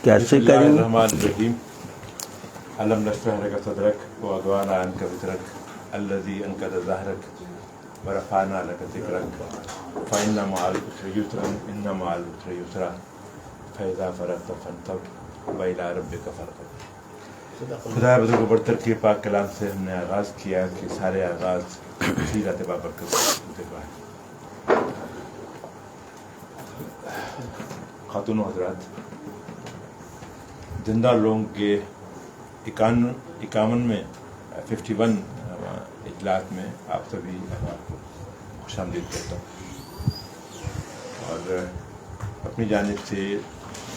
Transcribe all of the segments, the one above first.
کیسے کریں؟ الرحمن الرحیم علم نشرح لك صدرك ووضعنا عنك وزرك الذي انقض ظهرك ورفعنا لك ذكرك فإن مع العسر يسرا إن مع العسر يسرا فإذا فرغت فانصب وإلى ربك فارغب۔ خدا بزرگ و برتر کے پاک کلام سے ہم نے آغاز کیا کہ سارے آغاز سیرت بابرکت سے ہوا ہے۔ خاتون و حضرات، زندہ لوگوں کے 51 میں 51 اجلاس میں آپ سبھی کو خوش آمدید کہتا ہوں، اور اپنی جانب سے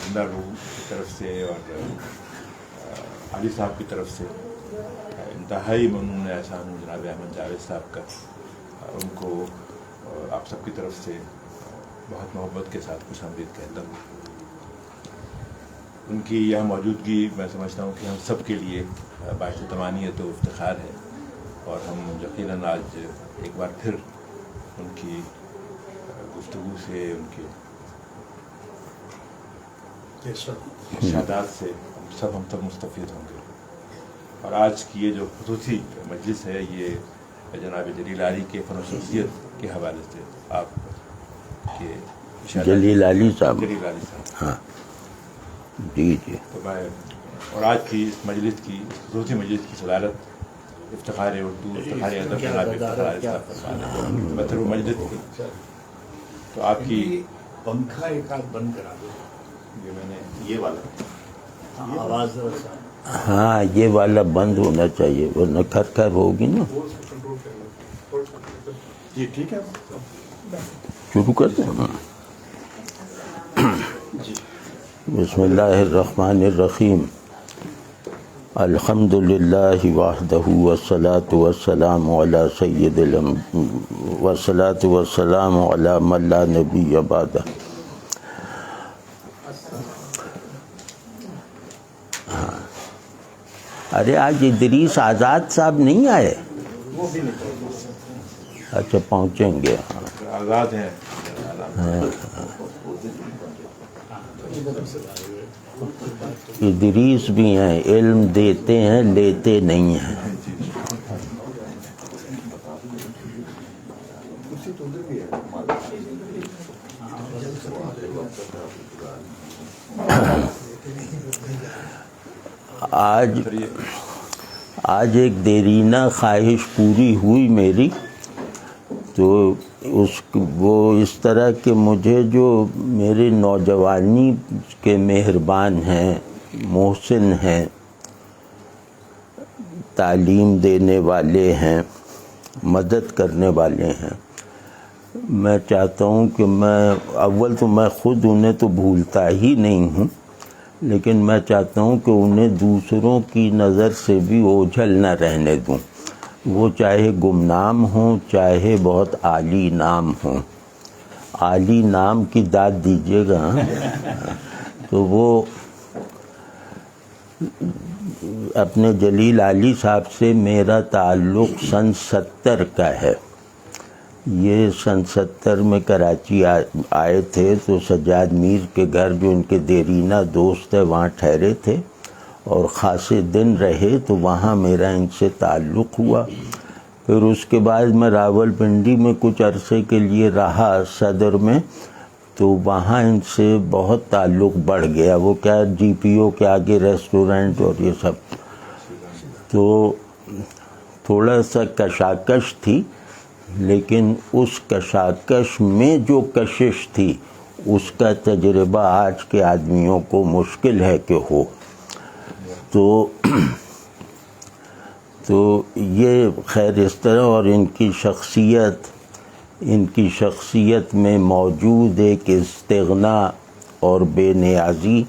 زندہ لوگوں کی طرف سے اور علی صاحب کی طرف سے انتہائی ممنون احسان ہوں جناب احمد جاوید صاحب کا، ان کو آپ سب کی طرف سے بہت محبت کے ساتھ خوش آمدید کہتا ہوں۔ ان کی یہاں موجودگی میں سمجھتا ہوں کہ ہم سب کے لیے باعث تمانیت و افتخار ہے، اور ہم یقیناً آج ایک بار پھر ان کی گفتگو سے، ان کے ارشادات سے ہم سب مستفید ہوں گے۔ اور آج کی یہ جو خصوصی مجلس ہے، یہ جناب جلیل علی کے فن و شخصیت کے حوالے سے آپ کے جلیل علی صاحب، ہاں جی جی، تو میں اور آج کی اس مجلس کی خصوصی مجلس کی صدارت افتخار اردو، افتخار ادب جناب افتخار صاحب فرمانے مطلب مجلس کی، تو آپ کی پنکھا ایک آدھ بند کرا دو، یہ میں نے یہ والا آواز ہاں یہ والا بند ہونا چاہیے ورنہ کھر ہوگی نا۔ جی ٹھیک ہے، شروع کرتے ہیں۔ بسم اللہ الرحمن الرحیم، الحمد للہ وحدہ والصلاة والسلام علی سید والصلاة والسلام علی من لا نبی بعدہ۔ ارے آج ادریس آزاد صاحب نہیں آئے؟ اچھا پہنچیں گے، آزاد ہیں۔ ادریس بھی ہیں، علم دیتے ہیں لیتے نہیں ہیں۔ آج ایک دیرینہ خواہش پوری ہوئی میری، تو وہ اس طرح کہ مجھے جو میرے نوجوانی کے مہربان ہیں، محسن ہیں، تعلیم دینے والے ہیں، مدد کرنے والے ہیں، میں چاہتا ہوں کہ اول تو میں خود انہیں تو بھولتا ہی نہیں ہوں، لیکن میں چاہتا ہوں کہ انہیں دوسروں کی نظر سے بھی اوجھل نہ رہنے دوں، وہ چاہے گمنام ہوں چاہے بہت عالی نام ہوں۔ عالی نام کی داد دیجیے گا۔ تو وہ اپنے جلیل علی صاحب سے میرا تعلق سن 70 کا ہے۔ یہ سن 70 میں کراچی آئے تھے، تو سجاد میر کے گھر جو ان کے دیرینہ دوست ہے وہاں ٹھہرے تھے، اور خاصے دن رہے، تو وہاں میرا ان سے تعلق ہوا۔ پھر اس کے بعد میں راول پنڈی میں کچھ عرصے کے لیے رہا صدر میں، تو وہاں ان سے بہت تعلق بڑھ گیا۔ وہ کیا جی پی او کے آگے ریسٹورنٹ اور یہ سب، تو تھوڑا سا کشاکش تھی، لیکن اس کشاکش میں جو کشش تھی اس کا تجربہ آج کے آدمیوں کو مشکل ہے کہ ہو۔ تو یہ خیر اس طرح، اور ان کی شخصیت میں موجود ایک استغنا اور بے نیازی،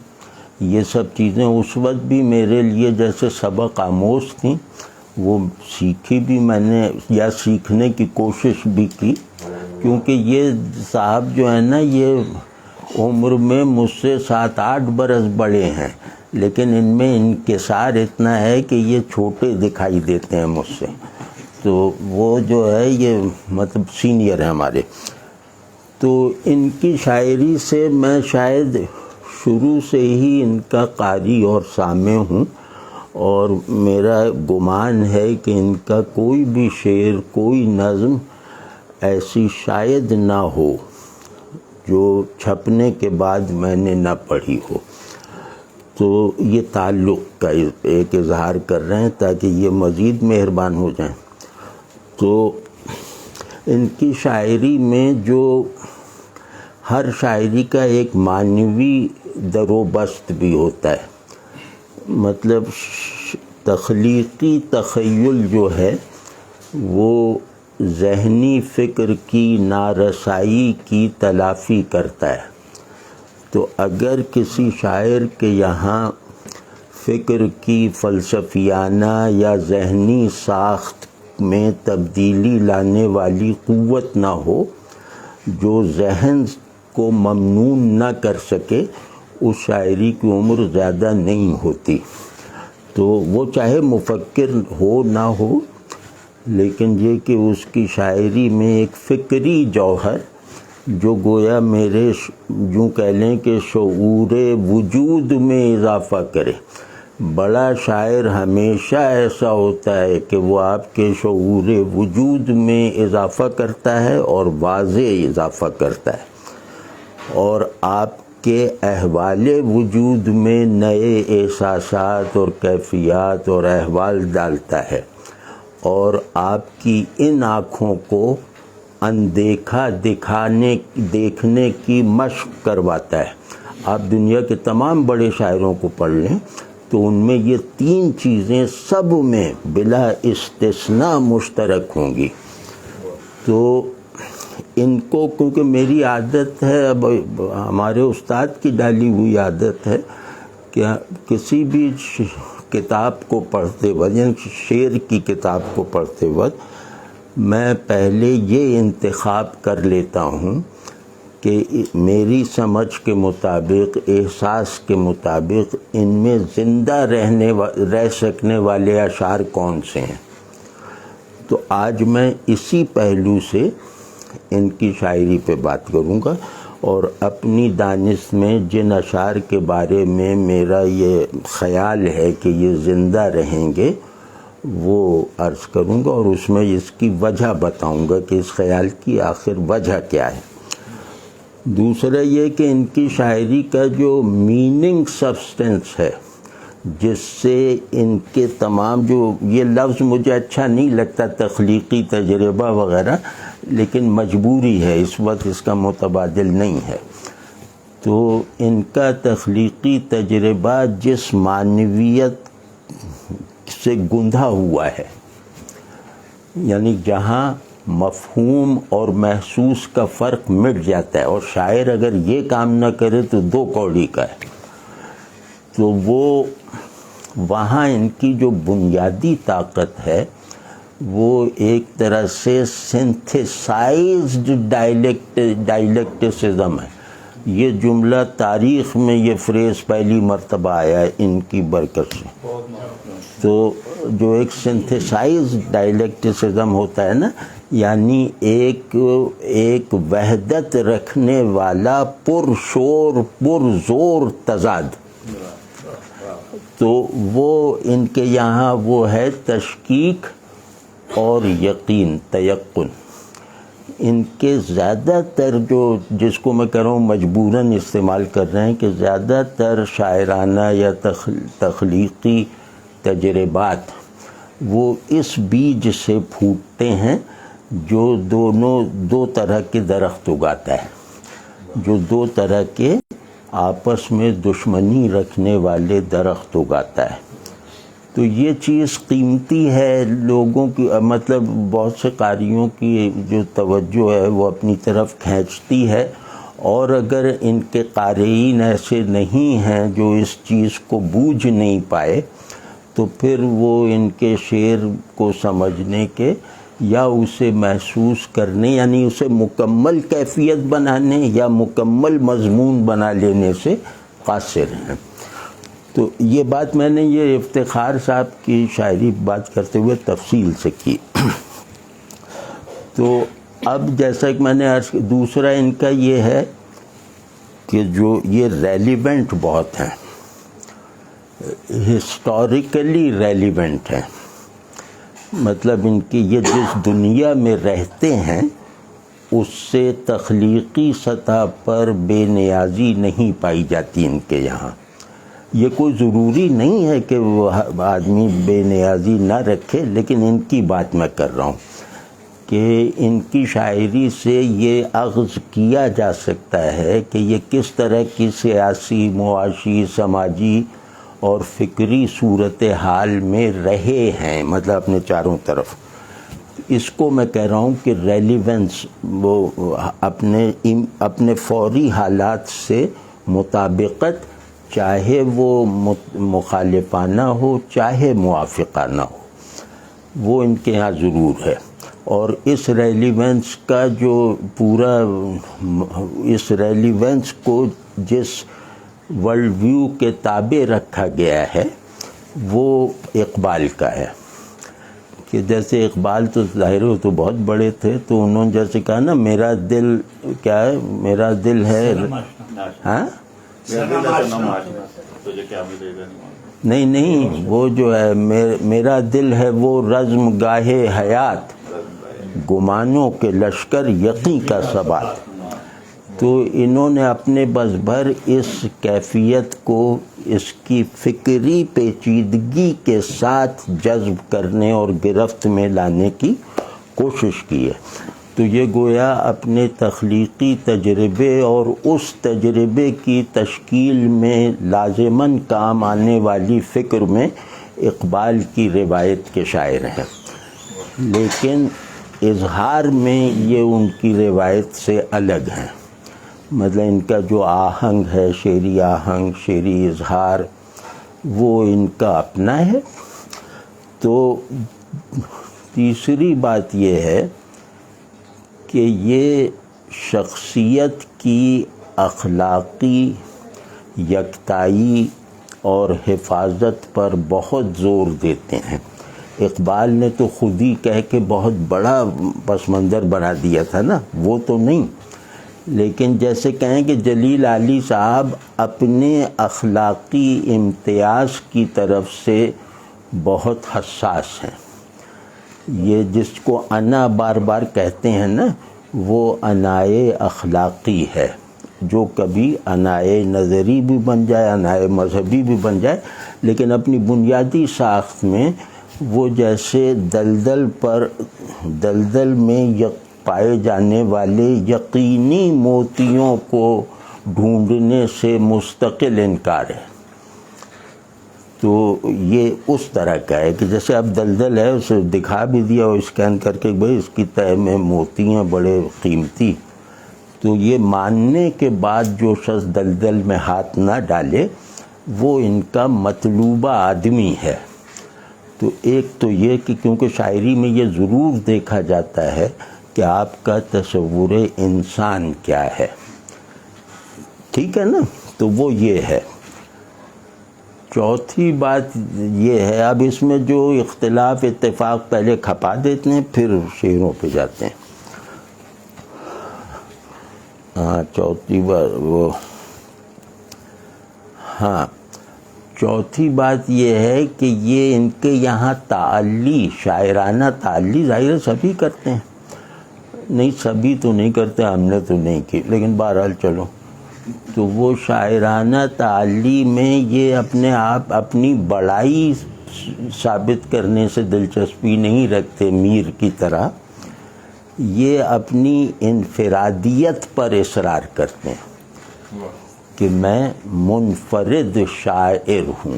یہ سب چیزیں اس وقت بھی میرے لیے جیسے سبق آموز تھیں، وہ سیکھی بھی میں نے، یا سیکھنے کی کوشش بھی کی، کیونکہ یہ صاحب جو ہے نا، یہ عمر میں مجھ سے 7-8 برس بڑے ہیں، لیکن ان میں انکسار اتنا ہے کہ یہ چھوٹے دکھائی دیتے ہیں مجھ سے، تو وہ جو ہے یہ مطلب سینئر ہیں ہمارے۔ تو ان کی شاعری سے میں شاید شروع سے ہی ان کا قاری اور سامع ہوں، اور میرا گمان ہے کہ ان کا کوئی بھی شعر، کوئی نظم ایسی شاید نہ ہو جو چھپنے کے بعد میں نے نہ پڑھی ہو۔ تو یہ تعلق کا ایک اظہار کر رہے ہیں تاکہ یہ مزید مہربان ہو جائیں۔ تو ان کی شاعری میں جو ہر شاعری کا ایک معنوی در و بست بھی ہوتا ہے، مطلب تخلیقی تخیل جو ہے وہ ذہنی فکر کی نارسائی کی تلافی کرتا ہے۔ تو اگر کسی شاعر کے یہاں فکر کی فلسفیانہ یا ذہنی ساخت میں تبدیلی لانے والی قوت نہ ہو، جو ذہن کو ممنون نہ کر سکے، اس شاعری کی عمر زیادہ نہیں ہوتی۔ تو وہ چاہے مفکر ہو نہ ہو، لیکن یہ کہ اس کی شاعری میں ایک فکری جوہر جو گویا میرے یوں کہہ لیں کہ شعور وجود میں اضافہ کرے۔ بڑا شاعر ہمیشہ ایسا ہوتا ہے کہ وہ آپ کے شعور وجود میں اضافہ کرتا ہے اور واضح اضافہ کرتا ہے، اور آپ کے احوال وجود میں نئے احساسات اور کیفیات اور احوال ڈالتا ہے، اور آپ کی ان آنکھوں کو اندیکھا دیکھنے کی مشق کرواتا ہے۔ آپ دنیا کے تمام بڑے شاعروں کو پڑھ لیں تو ان میں یہ تین چیزیں سب میں بلا استثناء مشترک ہوں گی۔ تو ان کو کیونکہ میری عادت ہے، اب ہمارے استاد کی ڈالی ہوئی عادت ہے کہ کسی بھی کتاب کو پڑھتے وقت، یعنی شعر کی کتاب کو پڑھتے وقت میں پہلے یہ انتخاب کر لیتا ہوں کہ میری سمجھ کے مطابق، احساس کے مطابق ان میں زندہ رہ سکنے والے اشعار کون سے ہیں۔ تو آج میں اسی پہلو سے ان کی شاعری پہ بات کروں گا، اور اپنی دانش میں جن اشعار کے بارے میں میرا یہ خیال ہے کہ یہ زندہ رہیں گے وہ عرض کروں گا، اور اس میں اس کی وجہ بتاؤں گا کہ اس خیال کی آخر وجہ کیا ہے۔ دوسرا یہ کہ ان کی شاعری کا جو میننگ سبسٹنس ہے، جس سے ان کے تمام جو یہ لفظ مجھے اچھا نہیں لگتا تخلیقی تجربہ وغیرہ، لیکن مجبوری ہے، اس وقت اس کا متبادل نہیں ہے۔ تو ان کا تخلیقی تجربہ جس معنویت سے گندھا ہوا ہے، یعنی جہاں مفہوم اور محسوس کا فرق مٹ جاتا ہے، اور شاعر اگر یہ کام نہ کرے تو دو کوڑی کا ہے، تو وہ وہاں ان کی جو بنیادی طاقت ہے وہ ایک طرح سے سنتھیسائزڈ ڈائلیکٹسزم ہے۔ یہ جملہ تاریخ میں یہ فریز پہلی مرتبہ آیا ہے ان کی برکت سے۔ تو جو ایک سنتھیسائزڈ ڈائلیکٹسزم ہوتا ہے نا، یعنی ایک وحدت رکھنے والا پرشور پرزور تضاد، تو وہ ان کے یہاں وہ ہے تشکیک اور یقین، تیقن۔ ان کے زیادہ تر جو جس کو میں کہہ رہا ہوں مجبوراً استعمال کر رہے ہیں کہ زیادہ تر شاعرانہ یا تخلیقی تجربات وہ اس بیج سے پھوٹتے ہیں جو دو طرح کے درخت اگاتا ہے، جو دو طرح کے آپس میں دشمنی رکھنے والے درخت اگاتا ہے۔ تو یہ چیز قیمتی ہے لوگوں کی، مطلب بہت سے قاریوں کی جو توجہ ہے وہ اپنی طرف کھینچتی ہے، اور اگر ان کے قارئین ایسے نہیں ہیں جو اس چیز کو بوجھ نہیں پائے تو پھر وہ ان کے شعر کو سمجھنے کے یا اسے محسوس کرنے، یعنی اسے مکمل کیفیت بنانے یا مکمل مضمون بنا لینے سے قاصر ہیں۔ تو یہ بات میں نے یہ افتخار صاحب کی شاعری بات کرتے ہوئے تفصیل سے کی۔ تو اب جیسا کہ میں نے عرض، دوسرا ان کا یہ ہے کہ جو یہ ریلیونٹ بہت ہیں، ہسٹوریکلی ریلیونٹ ہیں، مطلب ان کی یہ جس دنیا میں رہتے ہیں اس سے تخلیقی سطح پر بے نیازی نہیں پائی جاتی ان کے یہاں۔ یہ کوئی ضروری نہیں ہے کہ وہ آدمی بے نیازی نہ رکھے، لیکن ان کی بات میں کر رہا ہوں کہ ان کی شاعری سے یہ اخذ کیا جا سکتا ہے کہ یہ کس طرح کی سیاسی، معاشی، سماجی اور فکری صورتحال میں رہے ہیں، مطلب اپنے چاروں طرف۔ اس کو میں کہہ رہا ہوں کہ ریلیونس، وہ اپنے فوری حالات سے مطابقت، چاہے وہ مخالفانہ ہو چاہے موافقانہ ہو، وہ ان کے ہاں ضرور ہے۔ اور اس ریلیونس کا جو پورا، اس ریلیونس کو جس ورلڈ ویو کے تابع رکھا گیا ہے وہ اقبال کا ہے، کہ جیسے اقبال تو ظاہر ہو تو بہت بڑے تھے، تو انہوں نے جیسے کہا نا میرا دل کیا ہے، میرا دل ہے، ہاں نہیں وہ جو ہے میرا دل ہے وہ رزم گاہے حیات، گمانوں کے لشکر یقین کا ثبات۔ تو انہوں نے اپنے بس بھر اس کیفیت کو اس کی فکری پیچیدگی کے ساتھ جذب کرنے اور گرفت میں لانے کی کوشش کی ہے۔ تو یہ گویا اپنے تخلیقی تجربے اور اس تجربے کی تشکیل میں لازماً کام آنے والی فکر میں اقبال کی روایت کے شاعر ہیں، لیکن اظہار میں یہ ان کی روایت سے الگ ہیں۔ مطلب ان کا جو آہنگ ہے، شعری آہنگ، شعری اظہار، وہ ان کا اپنا ہے۔ تو تیسری بات یہ ہے کہ یہ شخصیت کی اخلاقی یکتائی اور حفاظت پر بہت زور دیتے ہیں۔ اقبال نے تو خود ہی کہہ کے بہت بڑا پس منظر بنا دیا تھا نا، وہ تو نہیں، لیکن جیسے کہیں کہ جلیل علی صاحب اپنے اخلاقی امتیاز کی طرف سے بہت حساس ہیں۔ یہ جس کو انا بار بار کہتے ہیں نا، وہ انائے اخلاقی ہے، جو کبھی انائے نظری بھی بن جائے، انائے مذہبی بھی بن جائے، لیکن اپنی بنیادی ساخت میں وہ جیسے دلدل میں پائے جانے والے یقینی موتیوں کو ڈھونڈنے سے مستقل انکار ہے۔ تو یہ اس طرح کا ہے کہ جیسے اب دلدل ہے، اسے دکھا بھی دیا اور اسکین کر کے بھائی اس کی تہ میں موتی ہیں بڑے قیمتی، تو یہ ماننے کے بعد جو شخص دلدل میں ہاتھ نہ ڈالے وہ ان کا مطلوبہ آدمی ہے۔ تو ایک تو یہ کہ کیونکہ شاعری میں یہ ضرور دیکھا جاتا ہے کہ آپ کا تصور انسان کیا ہے، ٹھیک ہے نا، تو وہ یہ ہے۔ چوتھی بات یہ ہے، اب اس میں جو اختلاف اتفاق پہلے کھپا دیتے ہیں پھر شعروں پہ جاتے ہیں۔ ہاں چوتھی بات یہ ہے کہ یہ ان کے یہاں تعلی، شاعرانہ تعلی ظاہر سبھی کرتے ہیں، نہیں سبھی تو نہیں کرتے، ہم نے تو نہیں کی، لیکن بہرحال چلو، تو وہ شاعرانہ تعلی میں یہ اپنے آپ اپنی بڑائی ثابت کرنے سے دلچسپی نہیں رکھتے میر کی طرح، یہ اپنی انفرادیت پر اصرار کرتے ہیں کہ میں منفرد شاعر ہوں۔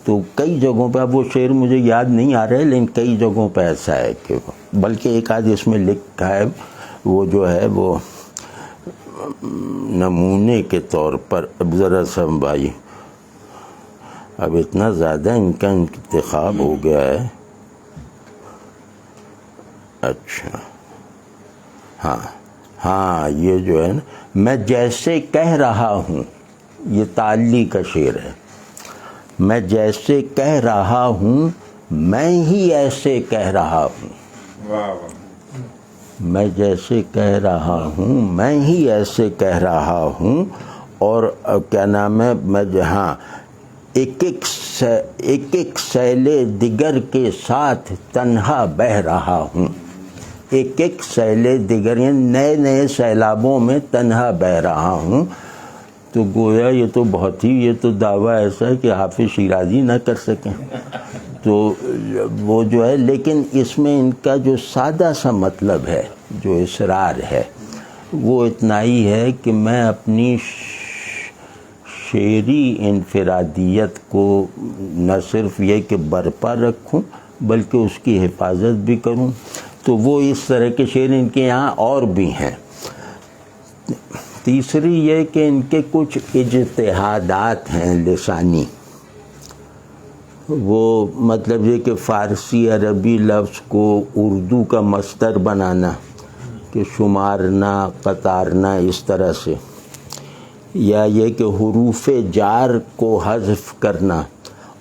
تو کئی جگہوں پہ، اب وہ شعر مجھے یاد نہیں آ رہے، لیکن کئی جگہوں پہ ایسا ہے کہ بلکہ ایک آدھ اس میں لکھا ہے، وہ جو ہے وہ نمونے کے طور پر، اب ذرا سنبھائی، اب اتنا زیادہ ان کا انتخاب ہو گیا ہے۔ اچھا ہاں یہ جو ہے نا، میں جیسے کہہ رہا ہوں، یہ تعلی کا شعر ہے، میں جیسے کہہ رہا ہوں میں ہی ایسے کہہ رہا ہوں، میں جیسے کہہ رہا ہوں میں ہی ایسے کہہ رہا ہوں، اور کیا نام ہے، میں جہاں ایک ایک سیلے دیگر کے ساتھ تنہا بہہ رہا ہوں، ایک ایک سیلے دیگر یعنی نئے نئے سیلابوں میں تنہا بہہ رہا ہوں. تو گویا یہ تو بہت ہی، یہ تو دعویٰ ایسا ہے کہ حافظ شیرازی نہ کر سکیں. تو وہ جو ہے، لیکن اس میں ان کا جو سادہ سا مطلب ہے، جو اصرار ہے، وہ اتنا ہی ہے کہ میں اپنی شعری انفرادیت کو نہ صرف یہ کہ برپا رکھوں بلکہ اس کی حفاظت بھی کروں. تو وہ اس طرح کے شعر ان کے یہاں اور بھی ہیں. تیسری یہ کہ ان کے کچھ اجتہادات ہیں لسانی، وہ مطلب یہ کہ فارسی عربی لفظ کو اردو کا مصدر بنانا، کہ شمارنا قطارنا اس طرح سے، یا یہ کہ حروف جار کو حذف کرنا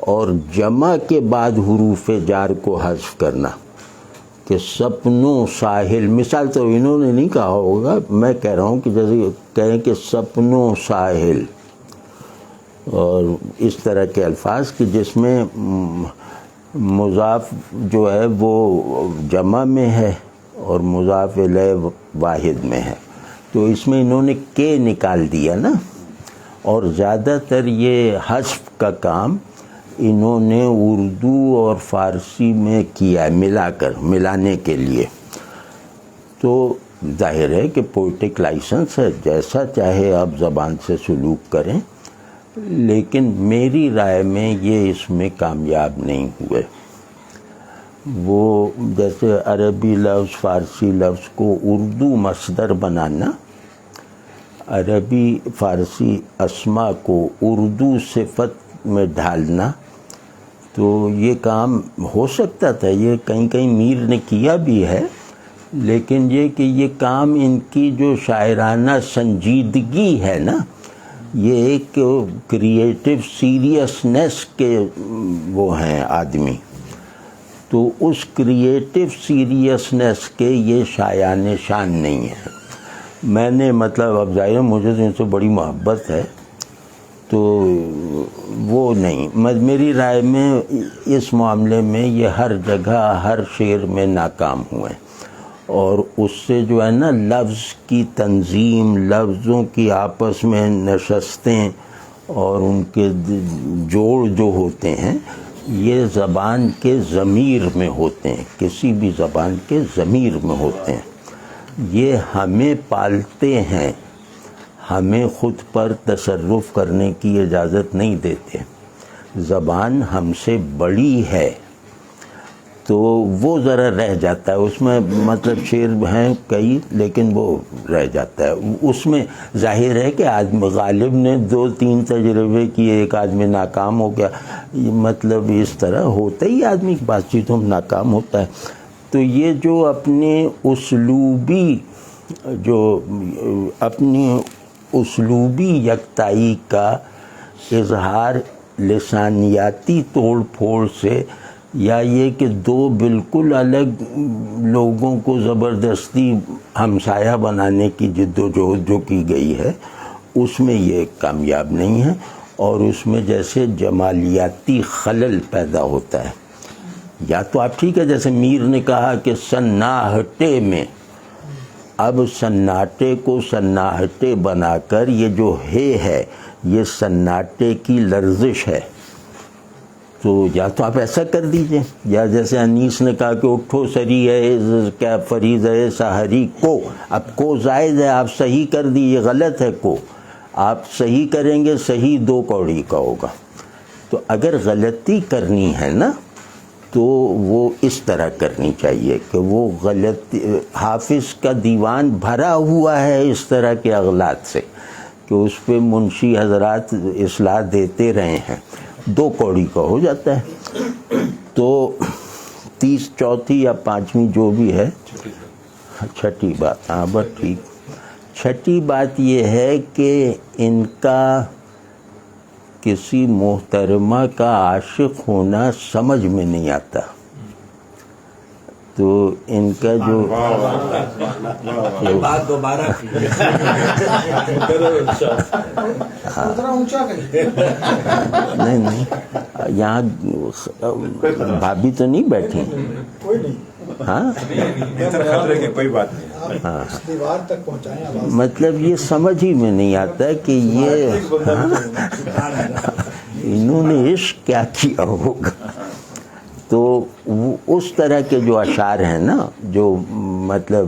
اور جمع کے بعد حروف جار کو حذف کرنا، کہ سپنوں ساحل، مثال تو انہوں نے نہیں کہا ہوگا، میں کہہ رہا ہوں کہ جیسے کہیں کہ سپنوں ساحل، اور اس طرح کے الفاظ کہ جس میں مضاف جو ہے وہ جمع میں ہے اور مضاف الیہ واحد میں ہے. تو اس میں انہوں نے کے نکال دیا نا، اور زیادہ تر یہ حذف کا کام انہوں نے اردو اور فارسی میں کیا ہے، ملانے کے لیے. تو ظاہر ہے کہ پوئٹک لائسنس ہے، جیسا چاہے آپ زبان سے سلوک کریں، لیکن میری رائے میں یہ اس میں کامیاب نہیں ہوئے. وہ جیسے عربی لفظ فارسی لفظ کو اردو مصدر بنانا، عربی فارسی اسما کو اردو صفت میں ڈھالنا، تو یہ کام ہو سکتا تھا. یہ کہیں کہیں میر نے کیا بھی ہے، لیکن یہ کہ یہ کام ان کی جو شاعرانہ سنجیدگی ہے نا، یہ ایک کریٹو سیریسنس کے وہ ہیں آدمی، تو اس کریٹو سیریسنس کے یہ شایان شان نہیں ہے. میں نے مطلب اب ظاہر مجھے تو ان سے بڑی محبت ہے، تو وہ نہیں، میری رائے میں اس معاملے میں یہ ہر جگہ ہر شعر میں ناکام ہوئے. اور اس سے جو ہے نا لفظ کی تنظیم، لفظوں کی آپس میں نشستیں اور ان کے جوڑ جو ہوتے ہیں، یہ زبان کے ضمیر میں ہوتے ہیں، کسی بھی زبان کے ضمیر میں ہوتے ہیں. یہ ہمیں پالتے ہیں، ہمیں خود پر تصرف کرنے کی اجازت نہیں دیتے. زبان ہم سے بڑی ہے، تو وہ ذرا رہ جاتا ہے اس میں، مطلب شعر ہیں کئی لیکن وہ رہ جاتا ہے. اس میں ظاہر ہے کہ آدمی غالب نے 2-3 تجربے کیے، ایک آدمی ناکام ہو گیا، مطلب اس طرح ہوتا ہی آدمی کی بات چیت میں ناکام ہوتا ہے. تو یہ جو اپنی اسلوبی یکتائی کا اظہار لسانیاتی توڑ پھوڑ سے، یا یہ کہ دو بالکل الگ لوگوں کو زبردستی ہمسایہ بنانے کی جد و جہد جو کی گئی ہے، اس میں یہ کامیاب نہیں ہے. اور اس میں جیسے جمالیاتی خلل پیدا ہوتا ہے. یا تو آپ ٹھیک ہے جیسے میر نے کہا کہ سناہٹے میں، اب سناٹے کو سناہٹے بنا کر یہ جو ہے یہ سناٹے کی لرزش ہے. تو یا تو آپ ایسا کر دیجئے، یا جیسے انیس نے کہا کہ اٹھو سری ہے کیا فریض ہے سحری کو، اب کو زائد ہے، آپ صحیح کر دیجئے، غلط ہے کو، آپ صحیح کریں گے صحیح 2 کوڑی کا ہوگا. تو اگر غلطی کرنی ہے نا تو وہ اس طرح کرنی چاہیے کہ وہ غلطی، حافظ کا دیوان بھرا ہوا ہے اس طرح کے اغلاط سے کہ اس پہ منشی حضرات اصلاح دیتے رہے ہیں، 2 کوڑی کا ہو جاتا ہے. تو 30 چوتھی یا 5ویں جو بھی ہے، چھٹی بات، ہاں بس ٹھیک. چھٹی بات یہ ہے کہ ان کا کسی محترمہ کا عاشق ہونا سمجھ میں نہیں آتا. تو ان کا جو یہ بات دوبارہ نہیں یہاں بھابھی تو نہیں بیٹھی؟ ہاں خطرے کی کوئی بات نہیں. دیوار تک پہنچائیں آواز. مطلب یہ سمجھ ہی میں نہیں آتا کہ یہ انہوں نے عشق کیا کیا ہوگا. تو اس طرح کے جو اشعار ہیں نا، جو مطلب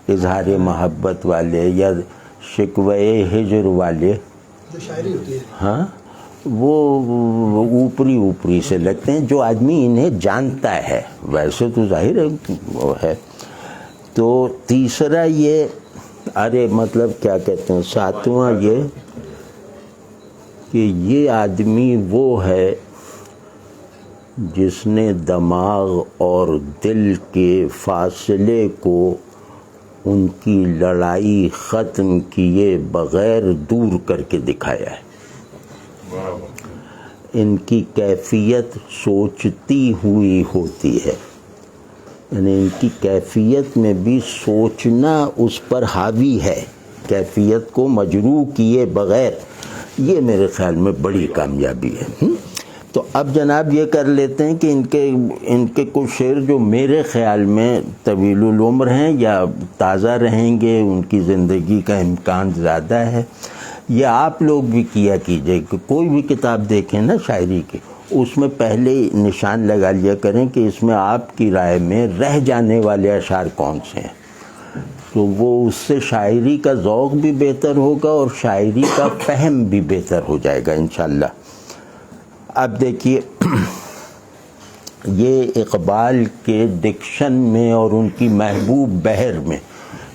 اظہار محبت والے یا شکوہ ہجر والے، جو شاعری ہوتی ہے، ہاں وہ اوپری سے لگتے ہیں. جو آدمی انہیں جانتا ہے ویسے تو ظاہر ہے وہ ہے. تو تیسرا یہ مطلب کیا کہتے ہیں، ساتواں یہ کہ یہ آدمی وہ ہے جس نے دماغ اور دل کے فاصلے کو ان کی لڑائی ختم کیے بغیر دور کر کے دکھایا ہے. ان کی کیفیت سوچتی ہوئی ہوتی ہے، یعنی ان کی کیفیت میں بھی سوچنا اس پر حاوی ہے، کیفیت کو مجروح کیے بغیر. یہ میرے خیال میں بڑی کامیابی ہے. تو اب جناب یہ کر لیتے ہیں کہ ان کے کچھ شعر جو میرے خیال میں طویل العمر ہیں یا تازہ رہیں گے، ان کی زندگی کا امکان زیادہ ہے. یہ آپ لوگ بھی کیا کیجئے کہ کوئی بھی کتاب دیکھیں نا شاعری کی، اس میں پہلے نشان لگا لیا کریں کہ اس میں آپ کی رائے میں رہ جانے والے اشعار کون سے ہیں. تو وہ اس سے شاعری کا ذوق بھی بہتر ہوگا اور شاعری کا فہم بھی بہتر ہو جائے گا انشاءاللہ. اب دیکھیے یہ اقبال کے ڈکشن میں اور ان کی محبوب بحر میں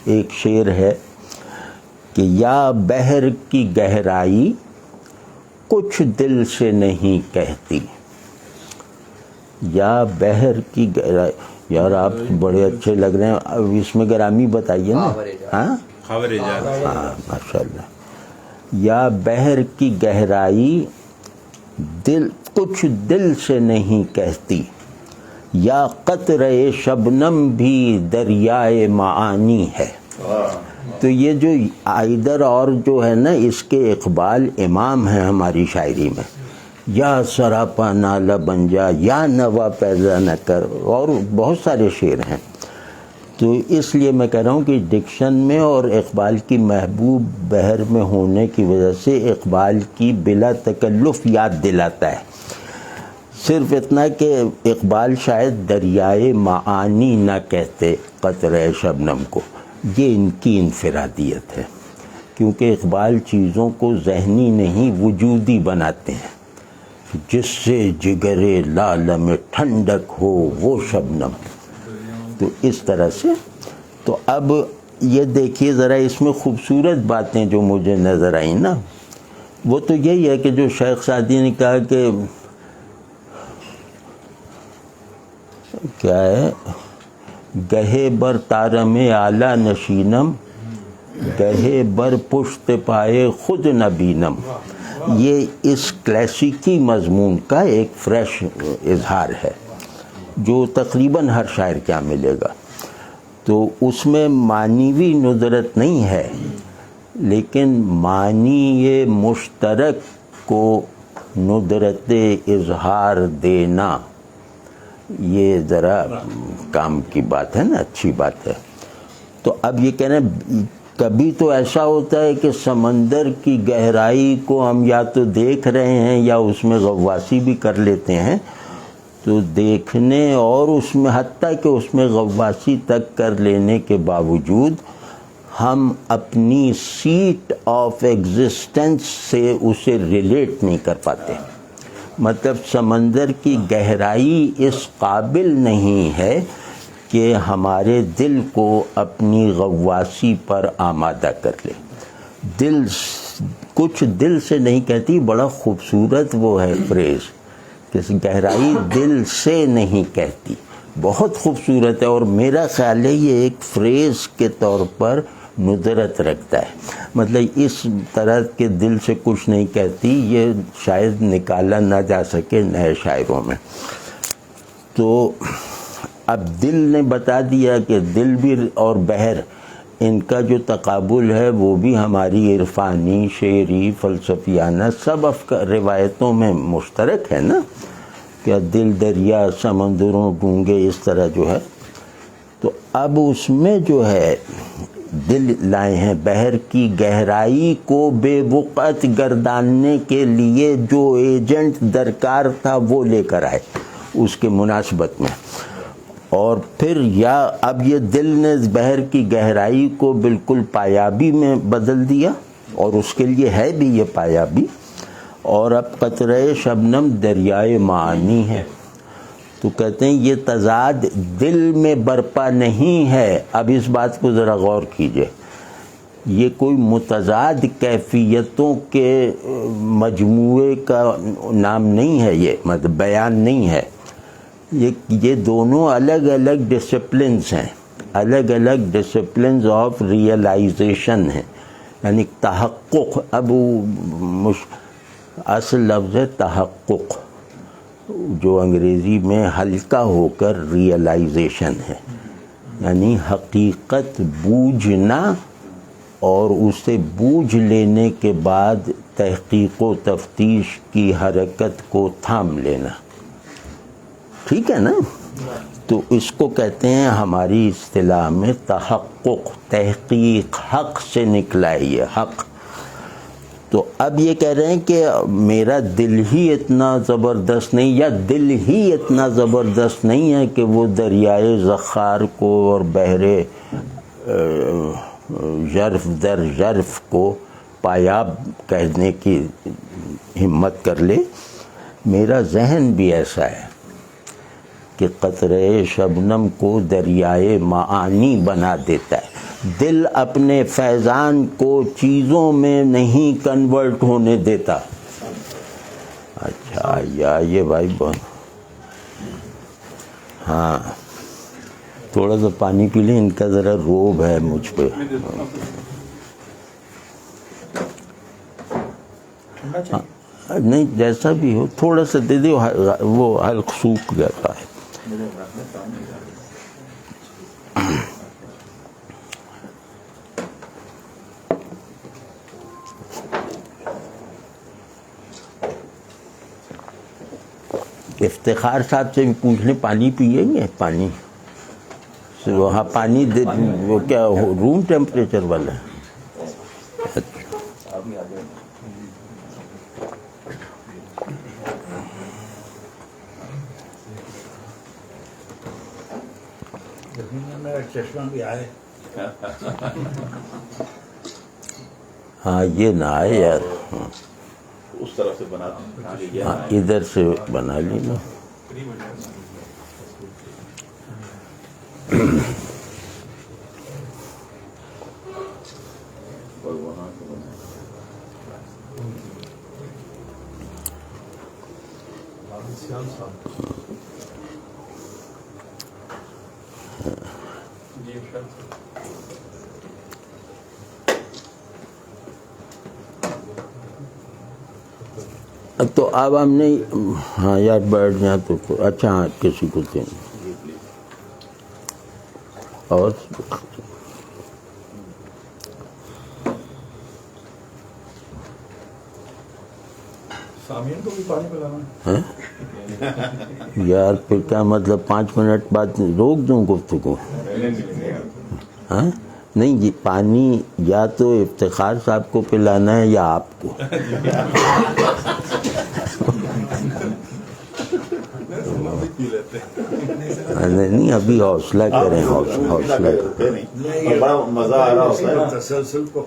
ایک شعر ہے کہ یا بحر کی گہرائی کچھ دل سے نہیں کہتی. یا بحر کی گہرائی، یار آپ بڑے اچھے لگ رہے ہیں. اب اس میں گرامی بتائیے نا. ہاں خبر ایجاد. ہاں ماشاء اللہ. یا بحر کی گہرائی کچھ دل سے نہیں کہتی، یا قطرے شبنم بھی دریائے معانی ہے. تو یہ جو ادھر اور جو ہے نا، اس کے اقبال امام ہیں ہماری شاعری میں. یا سراپا نالا بن جا، یا نوا پیدا نہ کر، اور بہت سارے شعر ہیں. تو اس لیے میں کہہ رہا ہوں کہ ڈکشن میں اور اقبال کی محبوب بحر میں ہونے کی وجہ سے اقبال کی بلا تکلف یاد دلاتا ہے. صرف اتنا کہ اقبال شاید دریائے معانی نہ کہتے قطرہ شبنم کو. یہ ان کی انفرادیت ہے، کیونکہ اقبال چیزوں کو ذہنی نہیں وجودی بناتے ہیں. جس سے جگر لال میں ٹھنڈک ہو وہ شبنم. تو اس طرح سے. تو اب یہ دیکھیے ذرا اس میں خوبصورت باتیں جو مجھے نظر آئیں نا، وہ تو یہی ہے کہ جو شیخ سعدی نے کہا کہ کیا ہے، گہے بر تارم اعلیٰ نشینم، گہے بر پشت پائے خود نبینم. یہ اس کلاسیکی مضمون کا ایک فریش اظہار ہے جو تقریباً ہر شاعر کیا ملے گا. تو اس میں معنوی ندرت نہیں ہے، لیکن معنی مشترک کو ندرت اظہار دینا، یہ ذرا کام کی بات ہے نا، اچھی بات ہے. تو اب یہ کہنا کبھی تو ایسا ہوتا ہے کہ سمندر کی گہرائی کو ہم یا تو دیکھ رہے ہیں یا اس میں غواصی بھی کر لیتے ہیں. تو دیکھنے اور اس میں حتیٰ کہ اس میں غواصی تک کر لینے کے باوجود ہم اپنی سیٹ آف ایگزسٹنس سے اسے ریلیٹ نہیں کر پاتے. مطلب سمندر کی گہرائی اس قابل نہیں ہے کہ ہمارے دل کو اپنی غواصی پر آمادہ کر لے. دل کچھ دل سے نہیں کہتی، بڑا خوبصورت وہ ہے فریز کہ گہرائی دل سے نہیں کہتی. بہت خوبصورت ہے، اور میرا خیال ہے یہ ایک فریز کے طور پر ندرت رکھتا ہے. مطلب اس طرح کے دل سے کچھ نہیں کہتی، یہ شاید نکالا نہ جا سکے نئے شاعروں میں. تو اب دل نے بتا دیا کہ دل بھی اور بحر ان کا جو تقابل ہے وہ بھی ہماری عرفانی، شعری، فلسفیانہ سب روایتوں میں مشترک ہے نا، کہ دل دریا سمندروں گونگے اس طرح جو ہے. تو اب اس میں جو ہے دل لائے ہیں بحر کی گہرائی کو بے وقعت گرداننے کے لیے جو ایجنٹ درکار تھا وہ لے کر آئے اس کے مناسبت میں. اور پھر یا اب یہ دل نے بحر کی گہرائی کو بالکل پایابی میں بدل دیا، اور اس کے لیے ہے بھی یہ پایابی. اور اب قطرہ شبنم دریائے معانی ہے. تو کہتے ہیں یہ تضاد دل میں برپا نہیں ہے. اب اس بات کو ذرا غور کیجئے، یہ کوئی متضاد کیفیتوں کے مجموعے کا نام نہیں ہے، یہ مطلب بیان نہیں ہے. یہ دونوں الگ الگ ڈسپلنز ہیں، الگ الگ ڈسپلنز آف ریئلائزیشن ہیں، یعنی تحقق. اب اصل لفظ ہے تحقق، جو انگریزی میں ہلکا ہو کر ریئلائزیشن ہے، یعنی حقیقت بوجھنا اور اسے بوجھ لینے کے بعد تحقیق و تفتیش کی حرکت کو تھام لینا. ٹھیک ہے نا؟ تو اس کو کہتے ہیں ہماری اصطلاح میں تحقق، تحقیق، حق سے نکلا ہے یہ حق. تو اب یہ کہہ رہے ہیں کہ میرا دل ہی اتنا زبردست نہیں، یا دل ہی اتنا زبردست نہیں ہے کہ وہ دریائے ذخار کو اور بحر ژرف در ژرف کو پایاب کہنے کی ہمت کر لے. میرا ذہن بھی ایسا ہے کہ قطرہ شبنم کو دریائے معانی بنا دیتا ہے. دل اپنے فیضان کو چیزوں میں نہیں کنورٹ ہونے دیتا. اچھا یہ بھائی بہت، ہاں تھوڑا سا پانی پی لیں، ان کا ذرا روب ہے مجھ پہ. نہیں جیسا بھی ہو تھوڑا سا دے دے، وہ حلق سوکھ جاتا ہے. افتخار صاحب سے پوچھ لیں پانی پئیں گے؟ پانی وہاں پانی وہ کیا روم ٹیمپریچر والا ہے؟ چشمہ بھی آئے. ہاں یہ نہ آئے یار، اس طرف سے بنا ہاں ادھر سے بنا لینا. تو اب ہم نے ہاں یار بیٹھ جائیں تو اچھا، ہاں کسی کو دیں اور سامعین کو بھی پانی پلانا ہیں یار. پھر کیا مطلب 5 منٹ بعد روک دوں گفتگو؟ ہاں نہیں جی، پانی یا تو افتخار صاحب کو پلانا ہے یا آپ کو. نہیں ابھی حوصلہ کریں، حوصلہ کریں. بڑا مزہ آ رہا ہوتا ہے تسلسل کو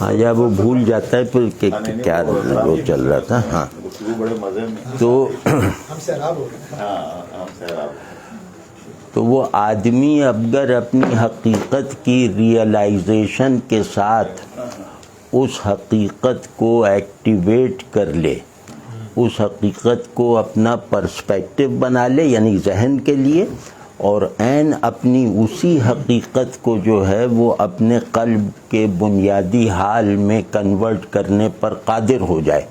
ہاں یا وہ بھول جاتا ہے پھر کہ کیا وہ چل رہا تھا. ہاں بڑے مزے میں تو ہم سیراب ہو گئے. تو وہ آدمی اگر اپنی حقیقت کی ریئلائزیشن کے ساتھ اس حقیقت کو ایکٹیویٹ کر لے، اس حقیقت کو اپنا پرسپیکٹو بنا لے یعنی ذہن کے لیے، اور عین اپنی اسی حقیقت کو جو ہے وہ اپنے قلب کے بنیادی حال میں کنورٹ کرنے پر قادر ہو جائے.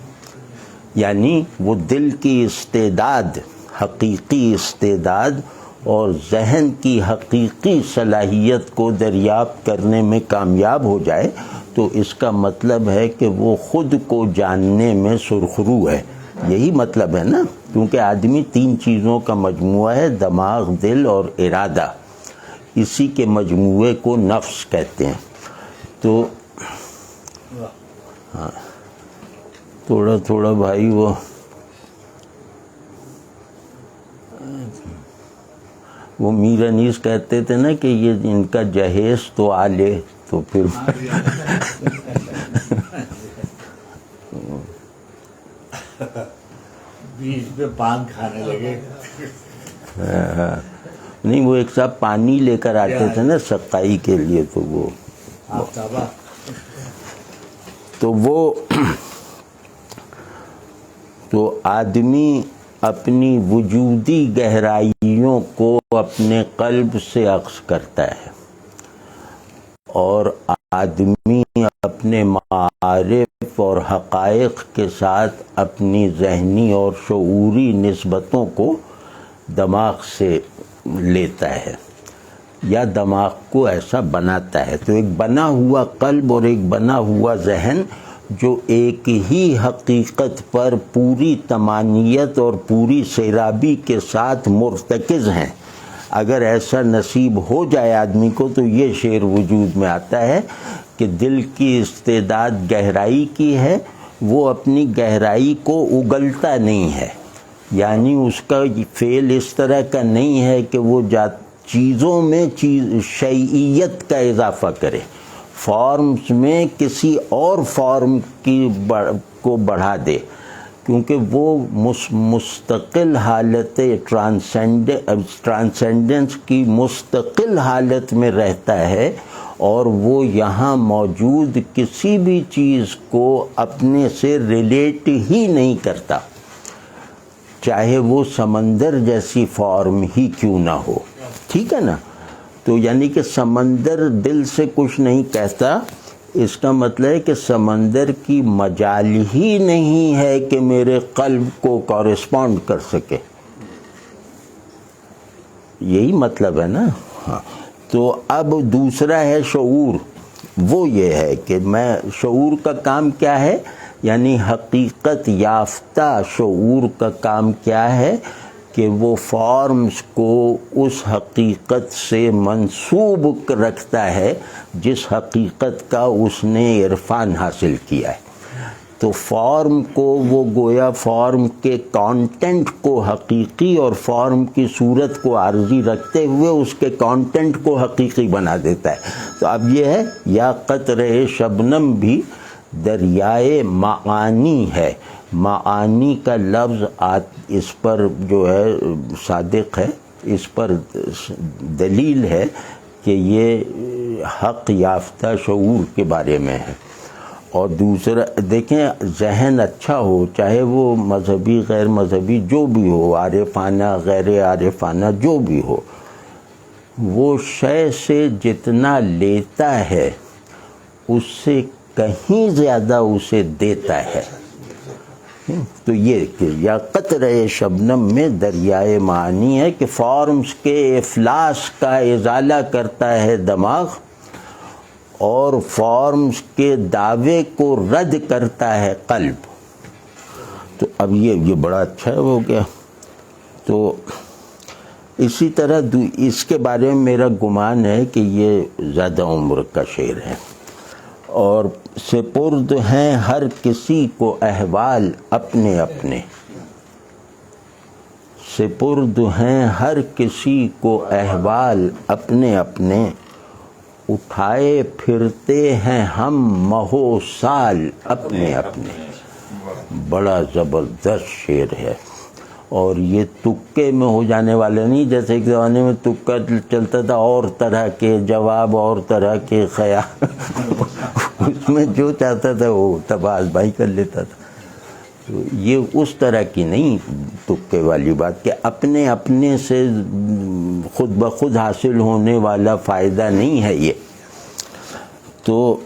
یعنی وہ دل کی استعداد، حقیقی استعداد اور ذہن کی حقیقی صلاحیت کو دریافت کرنے میں کامیاب ہو جائے تو اس کا مطلب ہے کہ وہ خود کو جاننے میں سرخرو ہے. یہی مطلب ہے نا، کیونکہ آدمی 3 چیزوں کا مجموعہ ہے، دماغ، دل اور ارادہ. اسی کے مجموعے کو نفس کہتے ہیں. تو ہاں تھوڑا تھوڑا بھائی وہ میر انیس کہتے تھے نا کہ یہ ان کا جہیز تو آ لے تو پھر بیچ میں پان کھانے لگے. نہیں، وہ ایک صاحب پانی لے کر آتے تھے نا سقائی کے لیے، تو وہ تو آدمی اپنی وجودی گہرائیوں کو اپنے قلب سے اخذ کرتا ہے، اور آدمی اپنے معارف اور حقائق کے ساتھ اپنی ذہنی اور شعوری نسبتوں کو دماغ سے لیتا ہے یا دماغ کو ایسا بناتا ہے. تو ایک بنا ہوا قلب اور ایک بنا ہوا ذہن جو ایک ہی حقیقت پر پوری تمانیت اور پوری سیرابی کے ساتھ مرتکز ہیں. اگر ایسا نصیب ہو جائے آدمی کو تو یہ شعر وجود میں آتا ہے کہ دل کی استعداد گہرائی کی ہے، وہ اپنی گہرائی کو اگلتا نہیں ہے. یعنی اس کا فعل اس طرح کا نہیں ہے کہ وہ چیزوں میں شیئیت کا اضافہ کرے، فارمز میں کسی اور فارم کو بڑھا دے، کیونکہ وہ مستقل حالت ٹرانسینڈنس کی مستقل حالت میں رہتا ہے، اور وہ یہاں موجود کسی بھی چیز کو اپنے سے ریلیٹ ہی نہیں کرتا، چاہے وہ سمندر جیسی فارم ہی کیوں نہ ہو. ٹھیک ہے نا؟ تو یعنی کہ سمندر دل سے کچھ نہیں کہتا، اس کا مطلب ہے کہ سمندر کی مجال ہی نہیں ہے کہ میرے قلب کو کورسپونڈ کر سکے. یہی مطلب ہے نا. ہاں. تو اب دوسرا ہے شعور. وہ یہ ہے کہ میں شعور کا کام کیا ہے، یعنی حقیقت یافتہ شعور کا کام کیا ہے کہ وہ فارمز کو اس حقیقت سے منسوب رکھتا ہے جس حقیقت کا اس نے عرفان حاصل کیا ہے. تو فارم کو وہ گویا فارم کے کانٹینٹ کو حقیقی اور فارم کی صورت کو عارضی رکھتے ہوئے اس کے کانٹینٹ کو حقیقی بنا دیتا ہے. تو اب یہ ہے یا قطرہ شبنم بھی دریائے معانی ہے. معانی کا لفظ اس پر جو ہے صادق ہے، اس پر دلیل ہے کہ یہ حق یافتہ شعور کے بارے میں ہے. اور دوسرا دیکھیں، ذہن اچھا ہو، چاہے وہ مذہبی غیر مذہبی جو بھی ہو، عارفانہ غیر عارفانہ جو بھی ہو، وہ شے سے جتنا لیتا ہے اس سے کہیں زیادہ اسے دیتا ہے. تو یہ کہ یا قطرہ شبنم میں دریائے معانی ہے کہ فارمز کے افلاس کا ازالہ کرتا ہے دماغ، اور فارمز کے دعوے کو رد کرتا ہے قلب. تو اب یہ بڑا اچھا ہو گیا. تو اسی طرح اس کے بارے میں میرا گمان ہے کہ یہ زیادہ عمر کا شعر ہے. اور سپرد ہیں ہر کسی کو احوال اپنے اپنے، سپرد ہیں ہر کسی کو احوال اپنے اپنے، اٹھائے پھرتے ہیں ہم مہو سال اپنے اپنے. بڑا زبردست شعر ہے. اور یہ تکے میں ہو جانے والے نہیں، جیسے ایک زمانے میں تکا چلتا تھا، اور طرح کے جواب اور طرح کے خیال اس میں جو چاہتا تھا وہ تباز بھائی کر لیتا تھا. تو یہ اس طرح کی نہیں تکے والی بات کہ اپنے اپنے سے خود بخود حاصل ہونے والا فائدہ نہیں ہے یہ. تو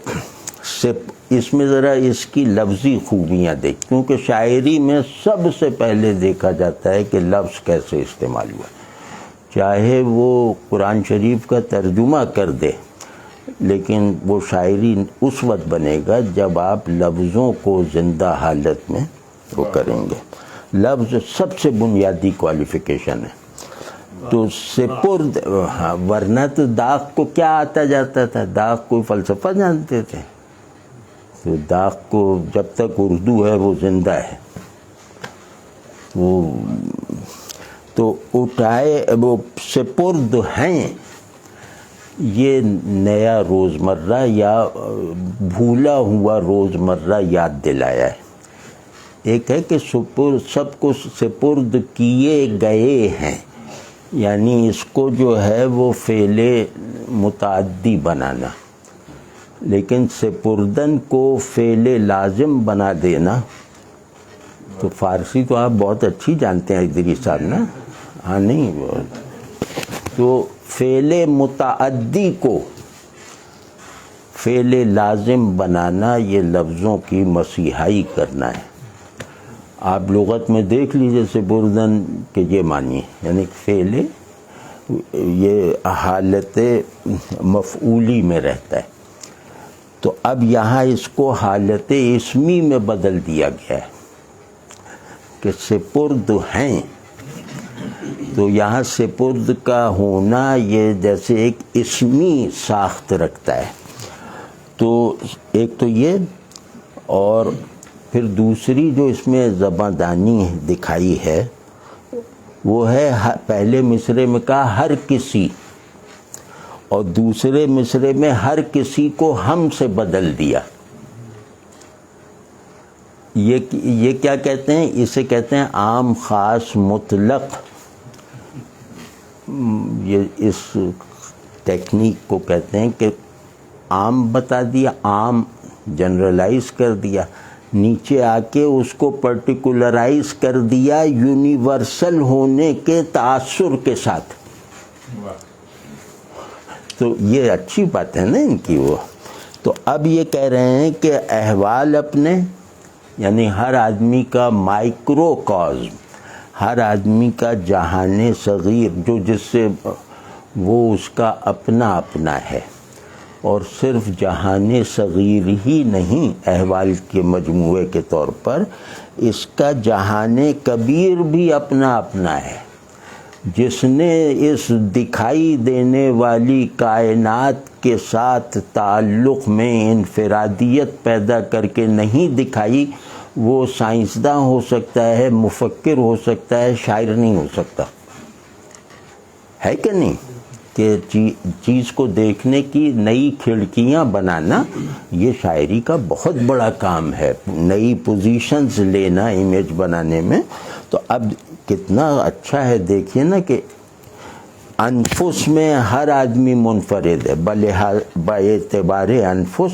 اس میں ذرا اس کی لفظی خوبیاں دیکھ، کیونکہ شاعری میں سب سے پہلے دیکھا جاتا ہے کہ لفظ کیسے استعمال ہوا. چاہے وہ قرآن شریف کا ترجمہ کر دے، لیکن وہ شاعری اس وقت بنے گا جب آپ لفظوں کو زندہ حالت میں وہ کریں گے. لفظ سب سے بنیادی کوالیفیکیشن ہے. تو سپرد، ورنہ تو داغ کو کیا آتا جاتا تھا، داغ کوئی فلسفہ جانتے تھے. تو داغ کو جب تک اردو ہے وہ زندہ ہے. وہ تو اٹھائے وہ سپرد ہیں، یہ نیا روزمرہ یا بھولا ہوا روزمرہ یاد دلایا ہے. ایک ہے کہ سب کو سپرد کیے گئے ہیں، یعنی اس کو جو ہے وہ فعل متعدی بنانا، لیکن سپردن کو فعل لازم بنا دینا. تو فارسی تو آپ بہت اچھی جانتے ہیں ادریس صاحب نا. ہاں نہیں، تو فعل متعدی کو فعل لازم بنانا یہ لفظوں کی مسیحائی کرنا ہے. آپ لغت میں دیکھ لیجئے سپردن کہ یہ معنی، یعنی فعل یہ حالت مفعولی میں رہتا ہے. تو اب یہاں اس کو حالت اسمی میں بدل دیا گیا ہے کہ سپرد ہیں. تو یہاں سپرد کا ہونا یہ جیسے ایک اسمی ساخت رکھتا ہے. تو ایک تو یہ، اور پھر دوسری جو اس میں زباندانی دکھائی ہے وہ ہے پہلے مصرے میں کہا ہر کسی، اور دوسرے مصرے میں ہر کسی کو ہم سے بدل دیا. یہ کیا کہتے ہیں؟ اسے کہتے ہیں عام خاص مطلق. یہ اس ٹیکنیک کو کہتے ہیں کہ عام بتا دیا، عام جنرلائز کر دیا، نیچے آ کے اس کو پرٹیکولرائز کر دیا یونیورسل ہونے کے تاثر کے ساتھ. تو یہ اچھی بات ہے نا ان کی. وہ تو اب یہ کہہ رہے ہیں کہ احوال اپنے، یعنی ہر آدمی کا مائکرو کازم، ہر آدمی کا جہان صغیر جو جس سے وہ اس کا اپنا اپنا ہے. اور صرف جہان صغیر ہی نہیں احوال کے مجموعے کے طور پر، اس کا جہان کبیر بھی اپنا اپنا ہے. جس نے اس دکھائی دینے والی کائنات کے ساتھ تعلق میں انفرادیت پیدا کر کے نہیں دکھائی، وہ سائنسداں ہو سکتا ہے، مفکر ہو سکتا ہے، شاعر نہیں ہو سکتا. ہے کہ نہیں؟ کہ چیز کو دیکھنے کی نئی کھڑکیاں بنانا یہ شاعری کا بہت بڑا کام ہے، نئی پوزیشنز لینا امیج بنانے میں. تو اب کتنا اچھا ہے، دیکھیے نا کہ انفس میں ہر آدمی منفرد ہے، باعتبار انفس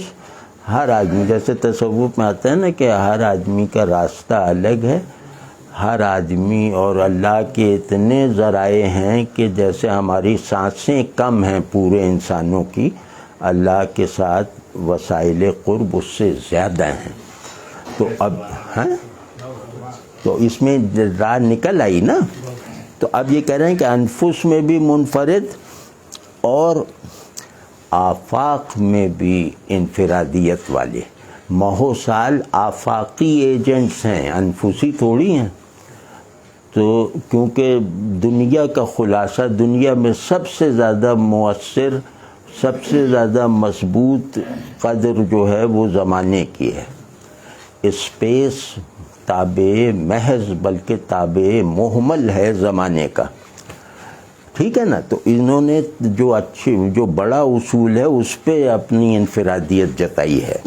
ہر آدمی. جیسے تصوف میں آتا ہے نا کہ ہر آدمی کا راستہ الگ ہے، ہر آدمی اور اللہ کے اتنے ذرائع ہیں کہ جیسے ہماری سانسیں کم ہیں پورے انسانوں کی، اللہ کے ساتھ وسائل قرب اس سے زیادہ ہیں. تو اب ہیں، تو اس میں راہ نکل آئی نا. تو اب یہ کہہ رہے ہیں کہ انفس میں بھی منفرد اور آفاق میں بھی انفرادیت والے. ماہو سال آفاقی ایجنٹس ہیں، انفسی تھوڑی ہیں. تو کیونکہ دنیا کا خلاصہ، دنیا میں سب سے زیادہ مؤثر، سب سے زیادہ مضبوط قدر جو ہے وہ زمانے کی ہے. اسپیس تابع محض بلکہ تابع محمل ہے زمانے کا. ٹھیک ہے نا. تو انہوں نے جو بڑا اصول ہے اس پہ اپنی انفرادیت جتائی ہے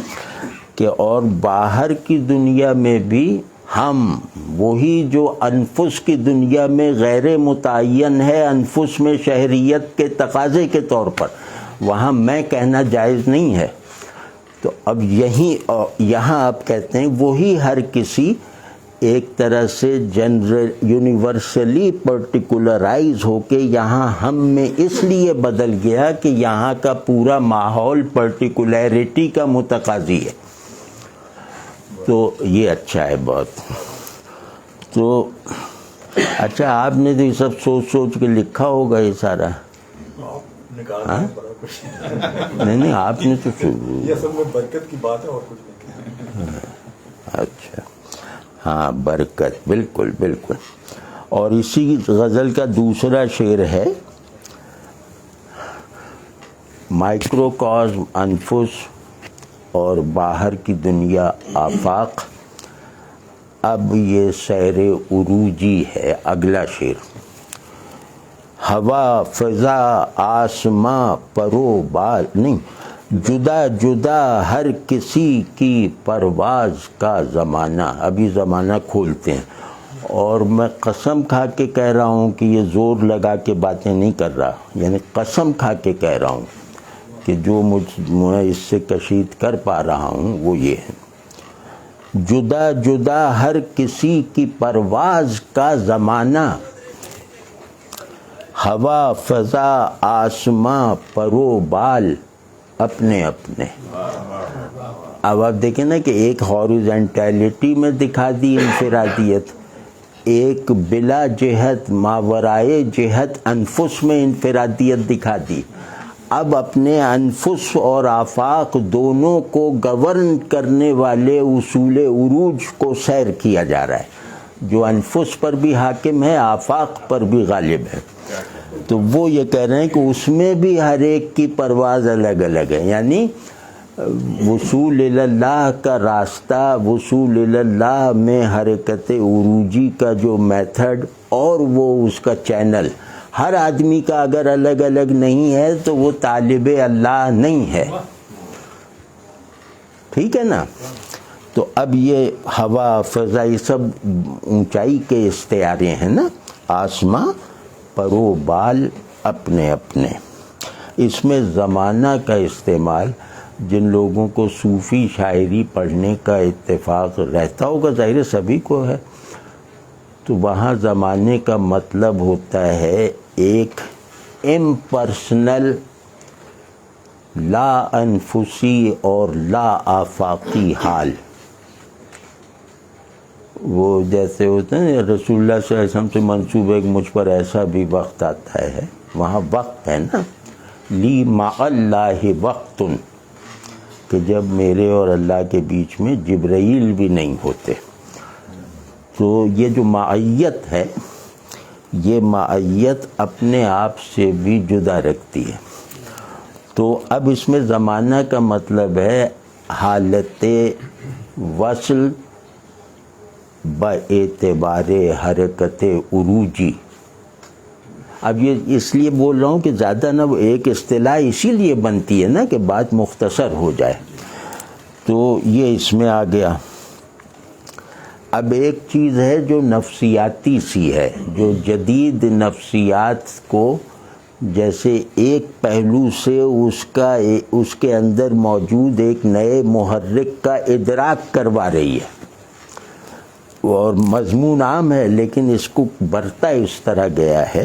کہ اور باہر کی دنیا میں بھی ہم وہی جو انفس کی دنیا میں غیر متعین ہے، انفس میں شہریت کے تقاضے کے طور پر، وہاں میں کہنا جائز نہیں ہے. تو اب یہاں آپ کہتے ہیں وہی ہر کسی ایک طرح سے جنرل یونیورسلی پرٹیکولرائز ہو کے یہاں ہم میں اس لیے بدل گیا کہ یہاں کا پورا ماحول پرٹیکولیرٹی کا متقاضی ہے. تو یہ اچھا ہے بہت. تو اچھا آپ نے تو یہ سب سوچ سوچ کے لکھا ہوگا یہ سارا؟ آپ نکالنا ہے بڑا کچھ نہیں آپ نے تو یہ اصل میں برکت کی بات ہے اور کچھ نہیں. اچھا ہاں برکت، بالکل بالکل. اور اسی غزل کا دوسرا شعر ہے مائکروکازم انفس اور باہر کی دنیا آفاق. اب یہ سیر عروجی ہے اگلا شعر. ہوا فضا آسماں پرو بال نہیں، جدا جدا ہر کسی کی پرواز کا زمانہ. ابھی زمانہ کھولتے ہیں اور میں قسم کھا کے کہہ رہا ہوں کہ یہ زور لگا کے باتیں نہیں کر رہا، یعنی قسم کھا کے کہہ رہا ہوں کہ جو میں اس سے کشید کر پا رہا ہوں وہ یہ ہے. جدا جدا ہر کسی کی پرواز کا زمانہ، ہوا فضا آسماں پرو بال اپنے اپنے. اب آپ دیکھیں نا کہ ایک ہارزنٹیلٹی میں دکھا دی انفرادیت، ایک بلا جہت ماورائے جہت انفس میں انفرادیت دکھا دی. اب اپنے انفس اور آفاق دونوں کو گورن کرنے والے اصول عروج کو سیر کیا جا رہا ہے، جو انفس پر بھی حاکم ہے، آفاق پر بھی غالب ہے. تو وہ یہ کہہ رہے ہیں کہ اس میں بھی ہر ایک کی پرواز الگ الگ ہے. یعنی وصول اللہ کا راستہ، وصول اللہ میں حرکت عروجی کا جو میتھڈ اور وہ اس کا چینل ہر آدمی کا اگر الگ الگ نہیں ہے تو وہ طالب اللہ نہیں ہے. ٹھیک ہے نا؟ تو اب یہ ہوا فضا یہ سب اونچائی کے استعارے ہیں نا. آسماں پرو بال اپنے اپنے. اس میں زمانہ کا استعمال جن لوگوں کو صوفی شاعری پڑھنے کا اتفاق رہتا ہوگا، ظاہر سبھی کو ہے، تو وہاں زمانے کا مطلب ہوتا ہے ایک امپرسنل لا انفسی اور لا آفاقی حال. وہ جیسے ہوتے ہیں رسول اللہ صلی اللہ علیہ وسلم سے منسوب ایک مجھ پر ایسا بھی وقت آتا ہے، وہاں وقت ہے نا، لی مع اللہ وقت، کہ جب میرے اور اللہ کے بیچ میں جبرائیل بھی نہیں ہوتے. تو یہ جو معیت ہے، یہ معیت اپنے آپ سے بھی جدا رکھتی ہے. تو اب اس میں زمانہ کا مطلب ہے حالت وصل باعتبار حرکت عروجی. اب یہ اس لیے بول رہا ہوں کہ زیادہ نہ وہ ایک اصطلاح اسی لیے بنتی ہے نا کہ بات مختصر ہو جائے. تو یہ اس میں آ گیا. اب ایک چیز ہے جو نفسیاتی سی ہے، جو جدید نفسیات کو جیسے ایک پہلو سے اس کے اندر موجود ایک نئے محرک کا ادراک کروا رہی ہے، اور مضمون عام ہے لیکن اس کو برتا اس طرح گیا ہے.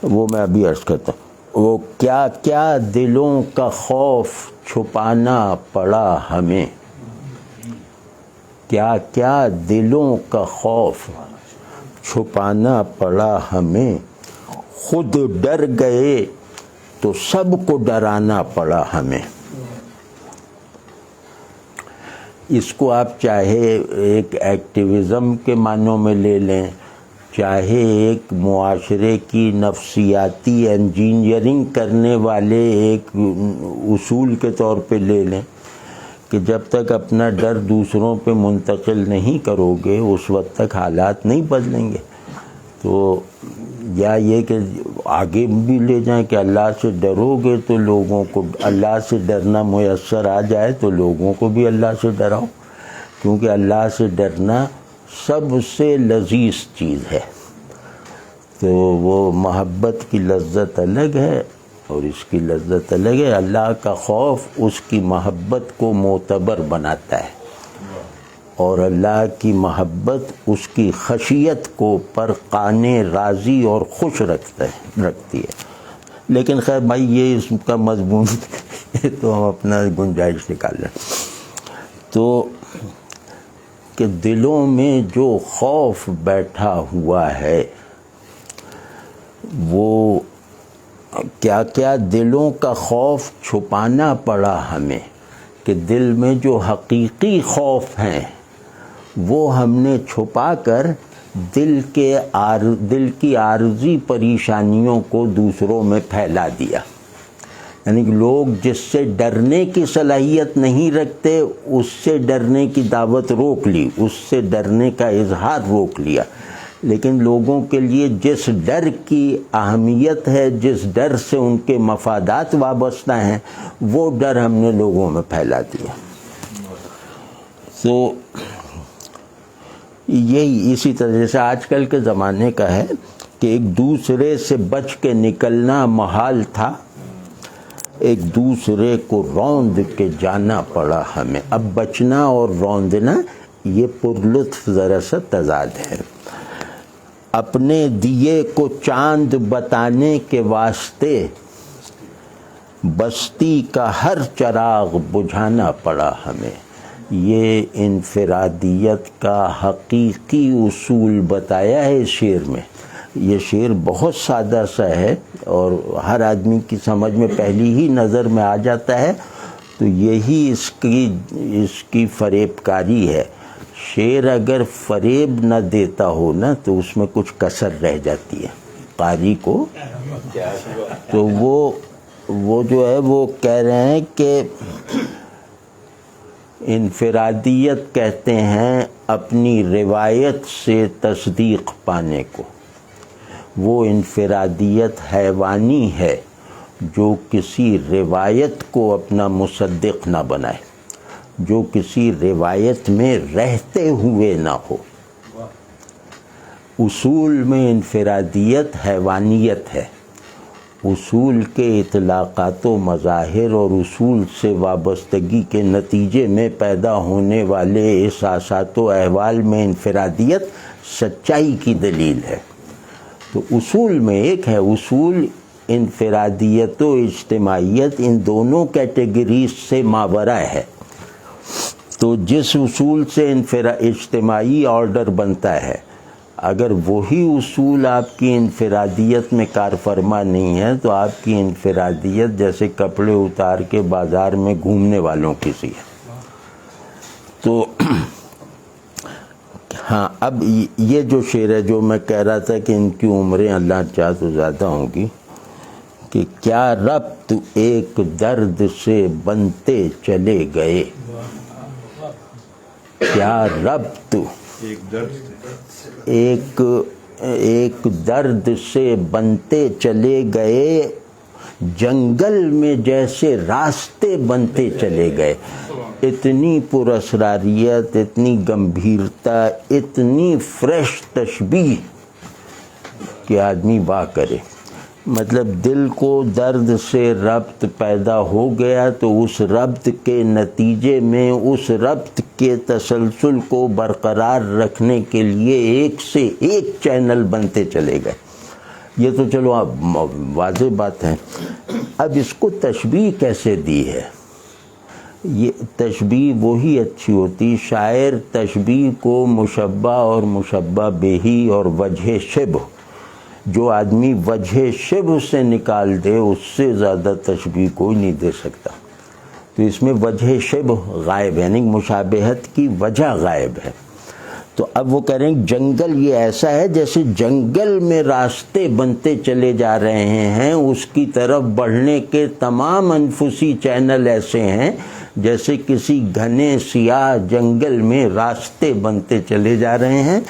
وہ میں ابھی عرض کرتا ہوں. وہ کیا کیا دلوں کا خوف چھپانا پڑا ہمیں، کیا کیا دلوں کا خوف چھپانا پڑا ہمیں، خود ڈر گئے تو سب کو ڈرانا پڑا ہمیں. اس کو آپ چاہے ایک ایکٹیویزم کے معنوں میں لے لیں، چاہے ایک معاشرے کی نفسیاتی انجینئرنگ کرنے والے ایک اصول کے طور پہ لے لیں کہ جب تک اپنا ڈر دوسروں پہ منتقل نہیں کرو گے اس وقت تک حالات نہیں بدلیں گے. تو یا یہ کہ آگے بھی لے جائیں کہ اللہ سے ڈرو گے تو لوگوں کو اللہ سے ڈرنا میسر آ جائے تو لوگوں کو بھی اللہ سے ڈراؤ، کیونکہ اللہ سے ڈرنا سب سے لذیذ چیز ہے. تو وہ محبت کی لذت الگ ہے اور اس کی لذت الگ ہے. اللہ کا خوف اس کی محبت کو معتبر بناتا ہے اور اللہ کی محبت اس کی خشیت کو پر قانے راضی اور خوش رکھتی ہے. لیکن خیر بھائی یہ اس کا مضمون تو ہم اپنا گنجائش نکال لیں. تو کہ دلوں میں جو خوف بیٹھا ہوا ہے وہ کیا کیا دلوں کا خوف چھپانا پڑا ہمیں کہ دل میں جو حقیقی خوف ہیں وہ ہم نے چھپا کر دل کی عارضی پریشانیوں کو دوسروں میں پھیلا دیا. یعنی کہ لوگ جس سے ڈرنے کی صلاحیت نہیں رکھتے اس سے ڈرنے کی دعوت روک لی، اس سے ڈرنے کا اظہار روک لیا. لیکن لوگوں کے لیے جس ڈر کی اہمیت ہے، جس ڈر سے ان کے مفادات وابستہ ہیں، وہ ڈر ہم نے لوگوں میں پھیلا دیا. تو یہی اسی طرح سے آج کل کے زمانے کا ہے کہ ایک دوسرے سے بچ کے نکلنا محال تھا، ایک دوسرے کو روند کے جانا پڑا ہمیں. اب بچنا اور روندنا یہ پرلطف ذرا سا تضاد ہے. اپنے دیے کو چاند بتانے کے واسطے بستی کا ہر چراغ بجھانا پڑا ہمیں. یہ انفرادیت کا حقیقی اصول بتایا ہے اس شعر میں. یہ شعر بہت سادہ سا ہے اور ہر آدمی کی سمجھ میں پہلی ہی نظر میں آ جاتا ہے. تو یہی اس کی فریب کاری ہے. شعر اگر فریب نہ دیتا ہو نا تو اس میں کچھ کسر رہ جاتی ہے قاری کو. تو وہ جو ہے وہ کہہ رہے ہیں کہ انفرادیت کہتے ہیں اپنی روایت سے تصدیق پانے کو. وہ انفرادیت حیوانی ہے جو کسی روایت کو اپنا مصدق نہ بنائے، جو کسی روایت میں رہتے ہوئے نہ ہو. اصول میں انفرادیت حیوانیت ہے. اصول کے اطلاقات و مظاہر اور اصول سے وابستگی کے نتیجے میں پیدا ہونے والے احساسات و احوال میں انفرادیت سچائی کی دلیل ہے. تو اصول میں ایک ہے اصول انفرادیت و اجتماعیت، ان دونوں کیٹیگریز سے ماورا ہے. تو جس اصول سے اجتماعی آرڈر بنتا ہے، اگر وہی اصول آپ کی انفرادیت میں کار فرما نہیں ہے تو آپ کی انفرادیت جیسے کپڑے اتار کے بازار میں گھومنے والوں کی سی ہے. تو ہاں، اب یہ جو شعر ہے جو میں کہہ رہا تھا کہ ان کی عمریں اللہ چاہ تو زیادہ ہوں گی، کہ کیا ربط ایک درد سے بنتے چلے گئے، کیا ربط ایک درد سے بنتے چلے گئے، جنگل میں جیسے راستے بنتے چلے گئے. اتنی پراسراریت، اتنی گمبھیرتا، اتنی فریش تشبیہ کہ آدمی واہ کرے. مطلب دل کو درد سے ربط پیدا ہو گیا تو اس ربط کے نتیجے میں اس ربط کے تسلسل کو برقرار رکھنے کے لیے ایک سے ایک چینل بنتے چلے گئے. یہ تو چلو اب واضح بات ہے. اب اس کو تشبیہ کیسے دی ہے؟ یہ تشبیہ وہی اچھی ہوتی، شاعر تشبیہ کو مشبہ اور مشبہ بہی اور وجہ شبہ، جو آدمی وجہ شبہ سے نکال دے اس سے زیادہ تشبیہ کوئی نہیں دے سکتا. تو اس میں وجہ شبہ غائب ہے، یعنی مشابہت کی وجہ غائب ہے. تو اب وہ کہہ رہے ہیں جنگل یہ ایسا ہے جیسے جنگل میں راستے بنتے چلے جا رہے ہیں، اس کی طرف بڑھنے کے تمام انفسی چینل ایسے ہیں جیسے کسی گھنے سیاہ جنگل میں راستے بنتے چلے جا رہے ہیں.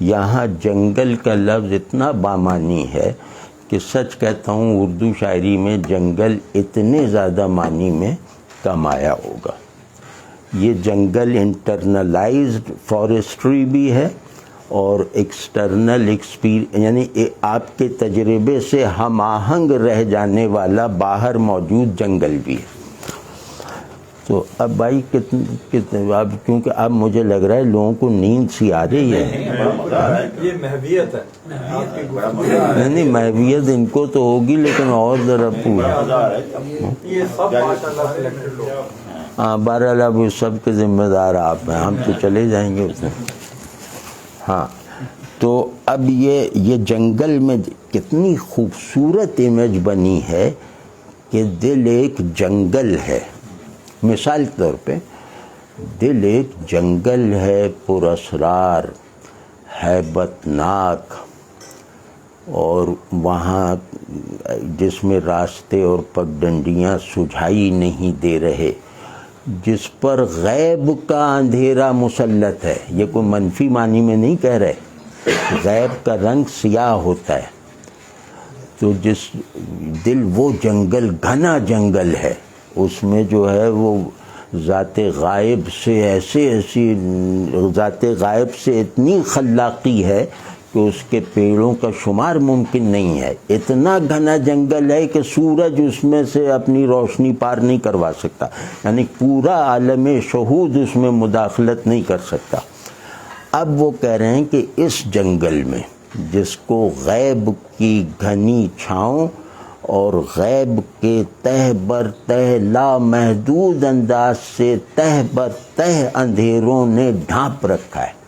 یہاں جنگل کا لفظ اتنا بامانی ہے کہ سچ کہتا ہوں اردو شاعری میں جنگل اتنے زیادہ معنی میں کم آیا ہوگا. یہ جنگل انٹرنلائزڈ فارسٹری بھی ہے اور ایکسٹرنل یعنی آپ کے تجربے سے ہم آہنگ رہ جانے والا باہر موجود جنگل بھی ہے. تو اب بھائی کتنے اب کیونکہ اب مجھے لگ رہا ہے لوگوں کو نیند سی آ رہی ہے. یہ محویت ہے. نہیں محویت ان کو تو ہوگی لیکن اور ذرا پورا یہ سب ماشاءاللہ سلیکٹڈ لوگ. بہرحال اب اس سب کے ذمہ دار آپ ہیں، ہم تو چلے جائیں گے اس میں۔ ہاں تو اب یہ جنگل میں کتنی خوبصورت امیج بنی ہے کہ دل ایک جنگل ہے، مثال کے طور پہ دل ایک جنگل ہے پر اسرار، ہیبت ناک، اور وہاں جس میں راستے اور پگڈنڈیاں سجھائی نہیں دے رہے، جس پر غیب کا اندھیرا مسلط ہے۔ یہ کوئی منفی معنی میں نہیں کہہ رہے، غیب کا رنگ سیاہ ہوتا ہے۔ تو جس دل وہ جنگل گھنا جنگل ہے، اس میں جو ہے وہ ذات غائب سے ذات غائب سے اتنی خلاقی ہے کہ اس کے پیڑوں کا شمار ممکن نہیں ہے۔ اتنا گھنا جنگل ہے کہ سورج اس میں سے اپنی روشنی پار نہیں کروا سکتا، یعنی پورا عالم شہود اس میں مداخلت نہیں کر سکتا۔ اب وہ کہہ رہے ہیں کہ اس جنگل میں جس کو غیب کی گھنی چھاؤں اور غیب کے تہ بر تہ لامحدود انداز سے تہ بر تہ اندھیروں نے ڈھانپ رکھا ہے،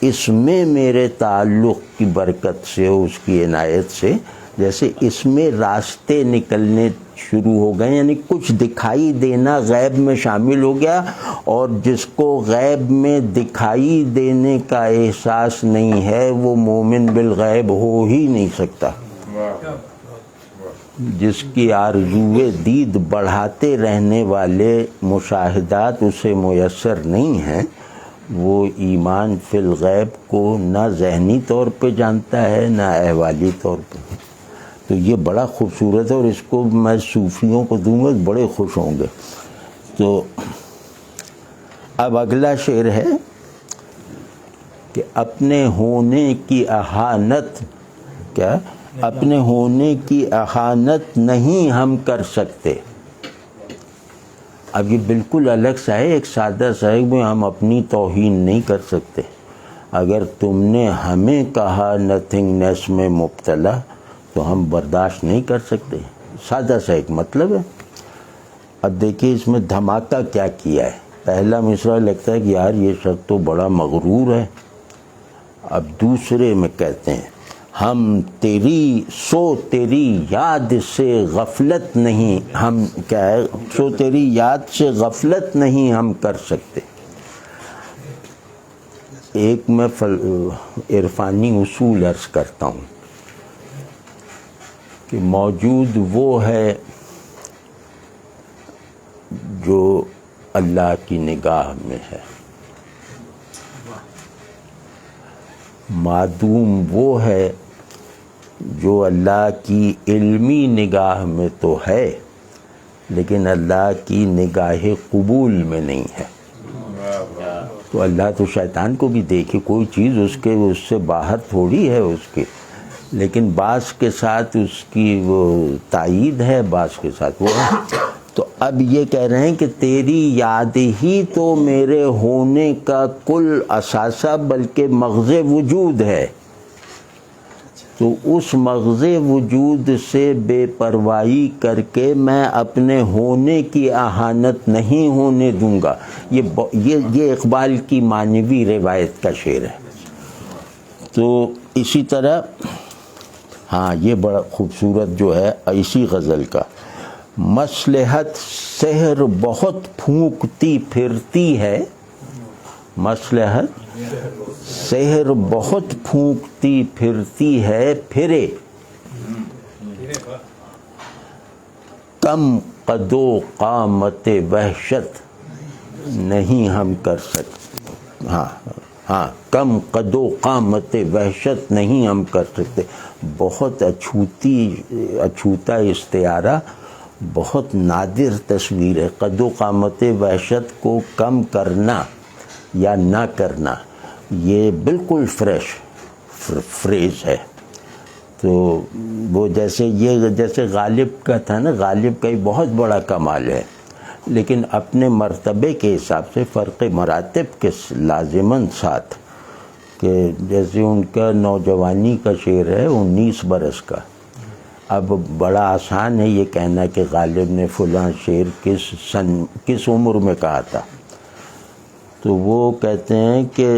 اس میں میرے تعلق کی برکت سے، اس کی عنایت سے، جیسے اس میں راستے نکلنے شروع ہو گئے، یعنی کچھ دکھائی دینا غیب میں شامل ہو گیا، اور جس کو غیب میں دکھائی دینے کا احساس نہیں ہے وہ مومن بالغیب ہو ہی نہیں سکتا۔ جس کی آرزوئے دید بڑھاتے رہنے والے مشاہدات اسے میسر نہیں ہیں، وہ ایمان فی الغیب کو نہ ذہنی طور پہ جانتا ہے نہ احوالی طور پہ۔ تو یہ بڑا خوبصورت ہے، اور اس کو میں صوفیوں کو دوں گا بڑے خوش ہوں گے۔ تو اب اگلا شعر ہے کہ اپنے ہونے کی احانت، کیا اپنے ہونے کی احانت نہیں ہم کر سکتے۔ اب یہ بالکل الگ سا ہے، ایک سادہ سا ہے کہ ہم اپنی توہین نہیں کر سکتے۔ اگر تم نے ہمیں کہا نتھنگنیس میں مبتلا تو ہم برداشت نہیں کر سکتے، سادہ سا ایک مطلب ہے۔ اب دیکھیے اس میں دھماکہ کیا کیا ہے۔ پہلا مصرع لگتا ہے کہ یار یہ شخص تو بڑا مغرور ہے۔ اب دوسرے میں کہتے ہیں ہم تیری یاد سے غفلت نہیں، ہم کیا ہے سو تیری یاد سے غفلت نہیں ہم کر سکتے۔ ایک میں عرفانی اصول عرض کرتا ہوں کہ موجود وہ ہے جو اللہ کی نگاہ میں ہے، معدوم وہ ہے جو اللہ کی علمی نگاہ میں تو ہے لیکن اللہ کی نگاہ قبول میں نہیں ہے۔ تو اللہ تو شیطان کو بھی دیکھے، کوئی چیز اس سے باہر تھوڑی ہے اس کے، لیکن بعض کے ساتھ اس کی وہ تائید ہے، بعض کے ساتھ وہ ہے۔ تو اب یہ کہہ رہے ہیں کہ تیری یاد ہی تو میرے ہونے کا کل اثاثہ بلکہ مغز وجود ہے، تو اس مغز وجود سے بے پرواہی کر کے میں اپنے ہونے کی احانت نہیں ہونے دوں گا۔ یہ اقبال کی معنوی روایت کا شعر ہے۔ تو اسی طرح ہاں یہ بڑا خوبصورت جو ہے اسی غزل کا، مصلحت سحر بہت پھونکتی پھرتی ہے، مصلحت سحر بہت پھونکتی پھرتی ہے، پھرے کم قد و قامت وحشت نہیں ہم کر سکتے۔ ہاں کم قد و قامت وحشت نہیں ہم کر سکتے۔ بہت اچھوتا استعارہ، بہت نادر تصویر ہے۔ قد و قامت وحشت کو کم کرنا یا نہ کرنا یہ بالکل فریش فریز ہے۔ تو وہ جیسے غالب کا تھا نا، غالب کا ایک بہت بڑا کمال ہے، لیکن اپنے مرتبے کے حساب سے فرق مراتب کے لازماً ساتھ، کہ جیسے ان کا نوجوانی کا شعر ہے 19 برس کا، اب بڑا آسان ہے یہ کہنا کہ غالب نے فلاں شعر کس عمر میں کہا تھا، تو وہ کہتے ہیں کہ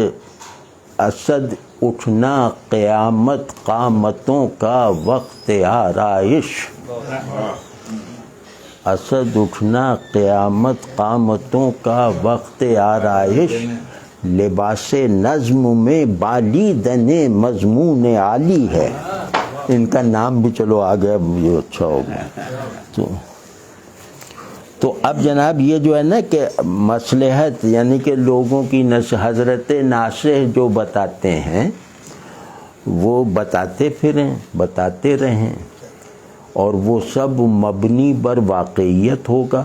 اسد اٹھنا قیامت قامتوں کا وقت آرائش، اسد اٹھنا قیامت قامتوں کا وقت آرائش، لباس نظم میں بالیدن مضمون عالی ہے. ان کا نام بھی چلو آ گیا، مجھے اچھا ہو گیا. تو اب جناب یہ جو ہے نا کہ مصلحت یعنی کہ لوگوں کی حضرت ناصح جو بتاتے ہیں وہ بتاتے پھریں، بتاتے رہیں، اور وہ سب مبنی بر واقعیت ہوگا.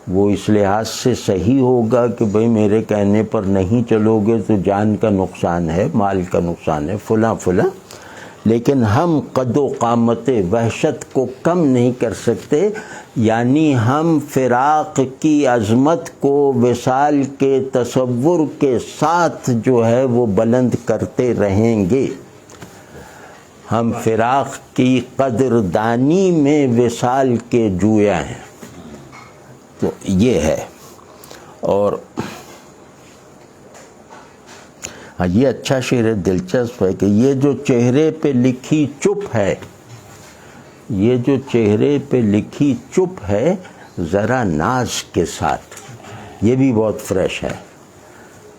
وہ اس لحاظ سے صحیح ہوگا کہ بھئی میرے کہنے پر نہیں چلو گے تو جان کا نقصان ہے، مال کا نقصان ہے، فلاں فلاں. لیکن ہم قد و قامت وحشت کو کم نہیں کر سکتے، یعنی ہم فراق کی عظمت کو وصال کے تصور کے ساتھ جو ہے وہ بلند کرتے رہیں گے. ہم فراق کی قدردانی میں وصال کے جویا ہیں. تو یہ ہے. اور یہ اچھا شعر ہے، دلچسپ ہے کہ یہ جو چہرے پہ لکھی چپ ہے، یہ جو چہرے پہ لکھی چپ ہے ذرا ناز کے ساتھ. یہ بھی بہت فریش ہے.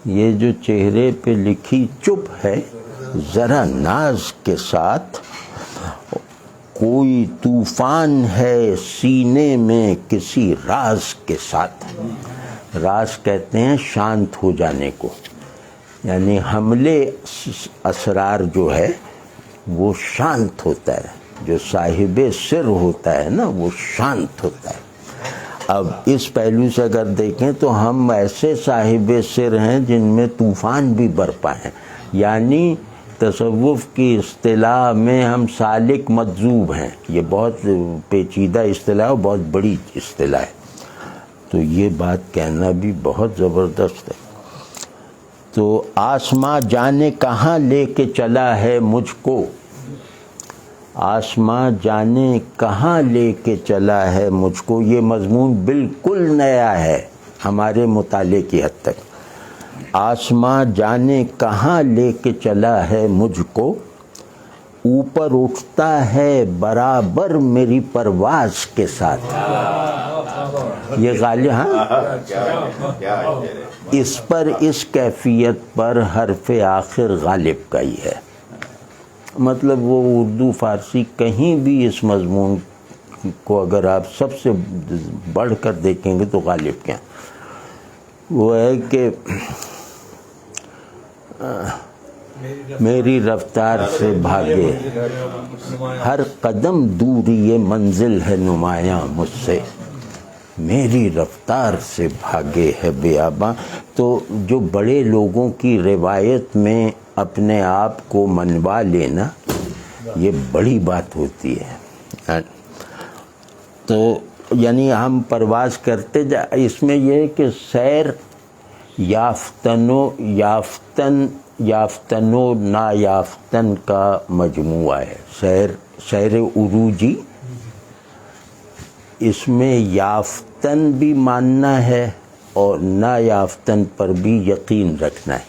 یہ جو چہرے پہ لکھی چپ ہے ذرا ناز کے ساتھ، کوئی طوفان ہے سینے میں کسی راز کے ساتھ. راز کہتے ہیں شانت ہو جانے کو، یعنی حملے اسرار جو ہے وہ شانت ہوتا ہے. جو صاحب سر ہوتا ہے نا وہ شانت ہوتا ہے. اب اس پہلو سے اگر دیکھیں تو ہم ایسے صاحب سر ہیں جن میں طوفان بھی برپا ہیں، یعنی تصوف کی اصطلاح میں ہم سالک مجذوب ہیں. یہ بہت پیچیدہ اصطلاح ہے، بہت بڑی اصطلاح ہے. تو یہ بات کہنا بھی بہت زبردست ہے. تو آسماں جانے کہاں لے کے چلا ہے مجھ کو، آسماں جانے کہاں لے کے چلا ہے مجھ کو. یہ مضمون بالکل نیا ہے ہمارے مطالعے کی حد تک. آسماں جانے کہاں لے کے چلا ہے مجھ کو، اوپر اٹھتا ہے برابر میری پرواز کے ساتھ. یہ غالب ہاں اس پر، اس کیفیت پر حرف آخر غالب کا ہی ہے. مطلب وہ اردو فارسی کہیں بھی اس مضمون کو اگر آپ سب سے بڑھ کر دیکھیں گے تو غالب کیا وہ ہے کہ میری رفتار سے بھاگے، ہر قدم دوری یہ منزل ہے نمایاں مجھ سے، میری رفتار سے بھاگے ہے بیاباں. تو جو بڑے لوگوں کی روایت میں اپنے آپ کو منوا لینا یہ بڑی بات ہوتی ہے. تو یعنی ہم پرواز کرتے اس میں یہ ہے کہ سیر یافتن و نایافتن کا مجموعہ ہے. سیر عروجی، اس میں یافتن بھی ماننا ہے اور نایافتن پر بھی یقین رکھنا ہے.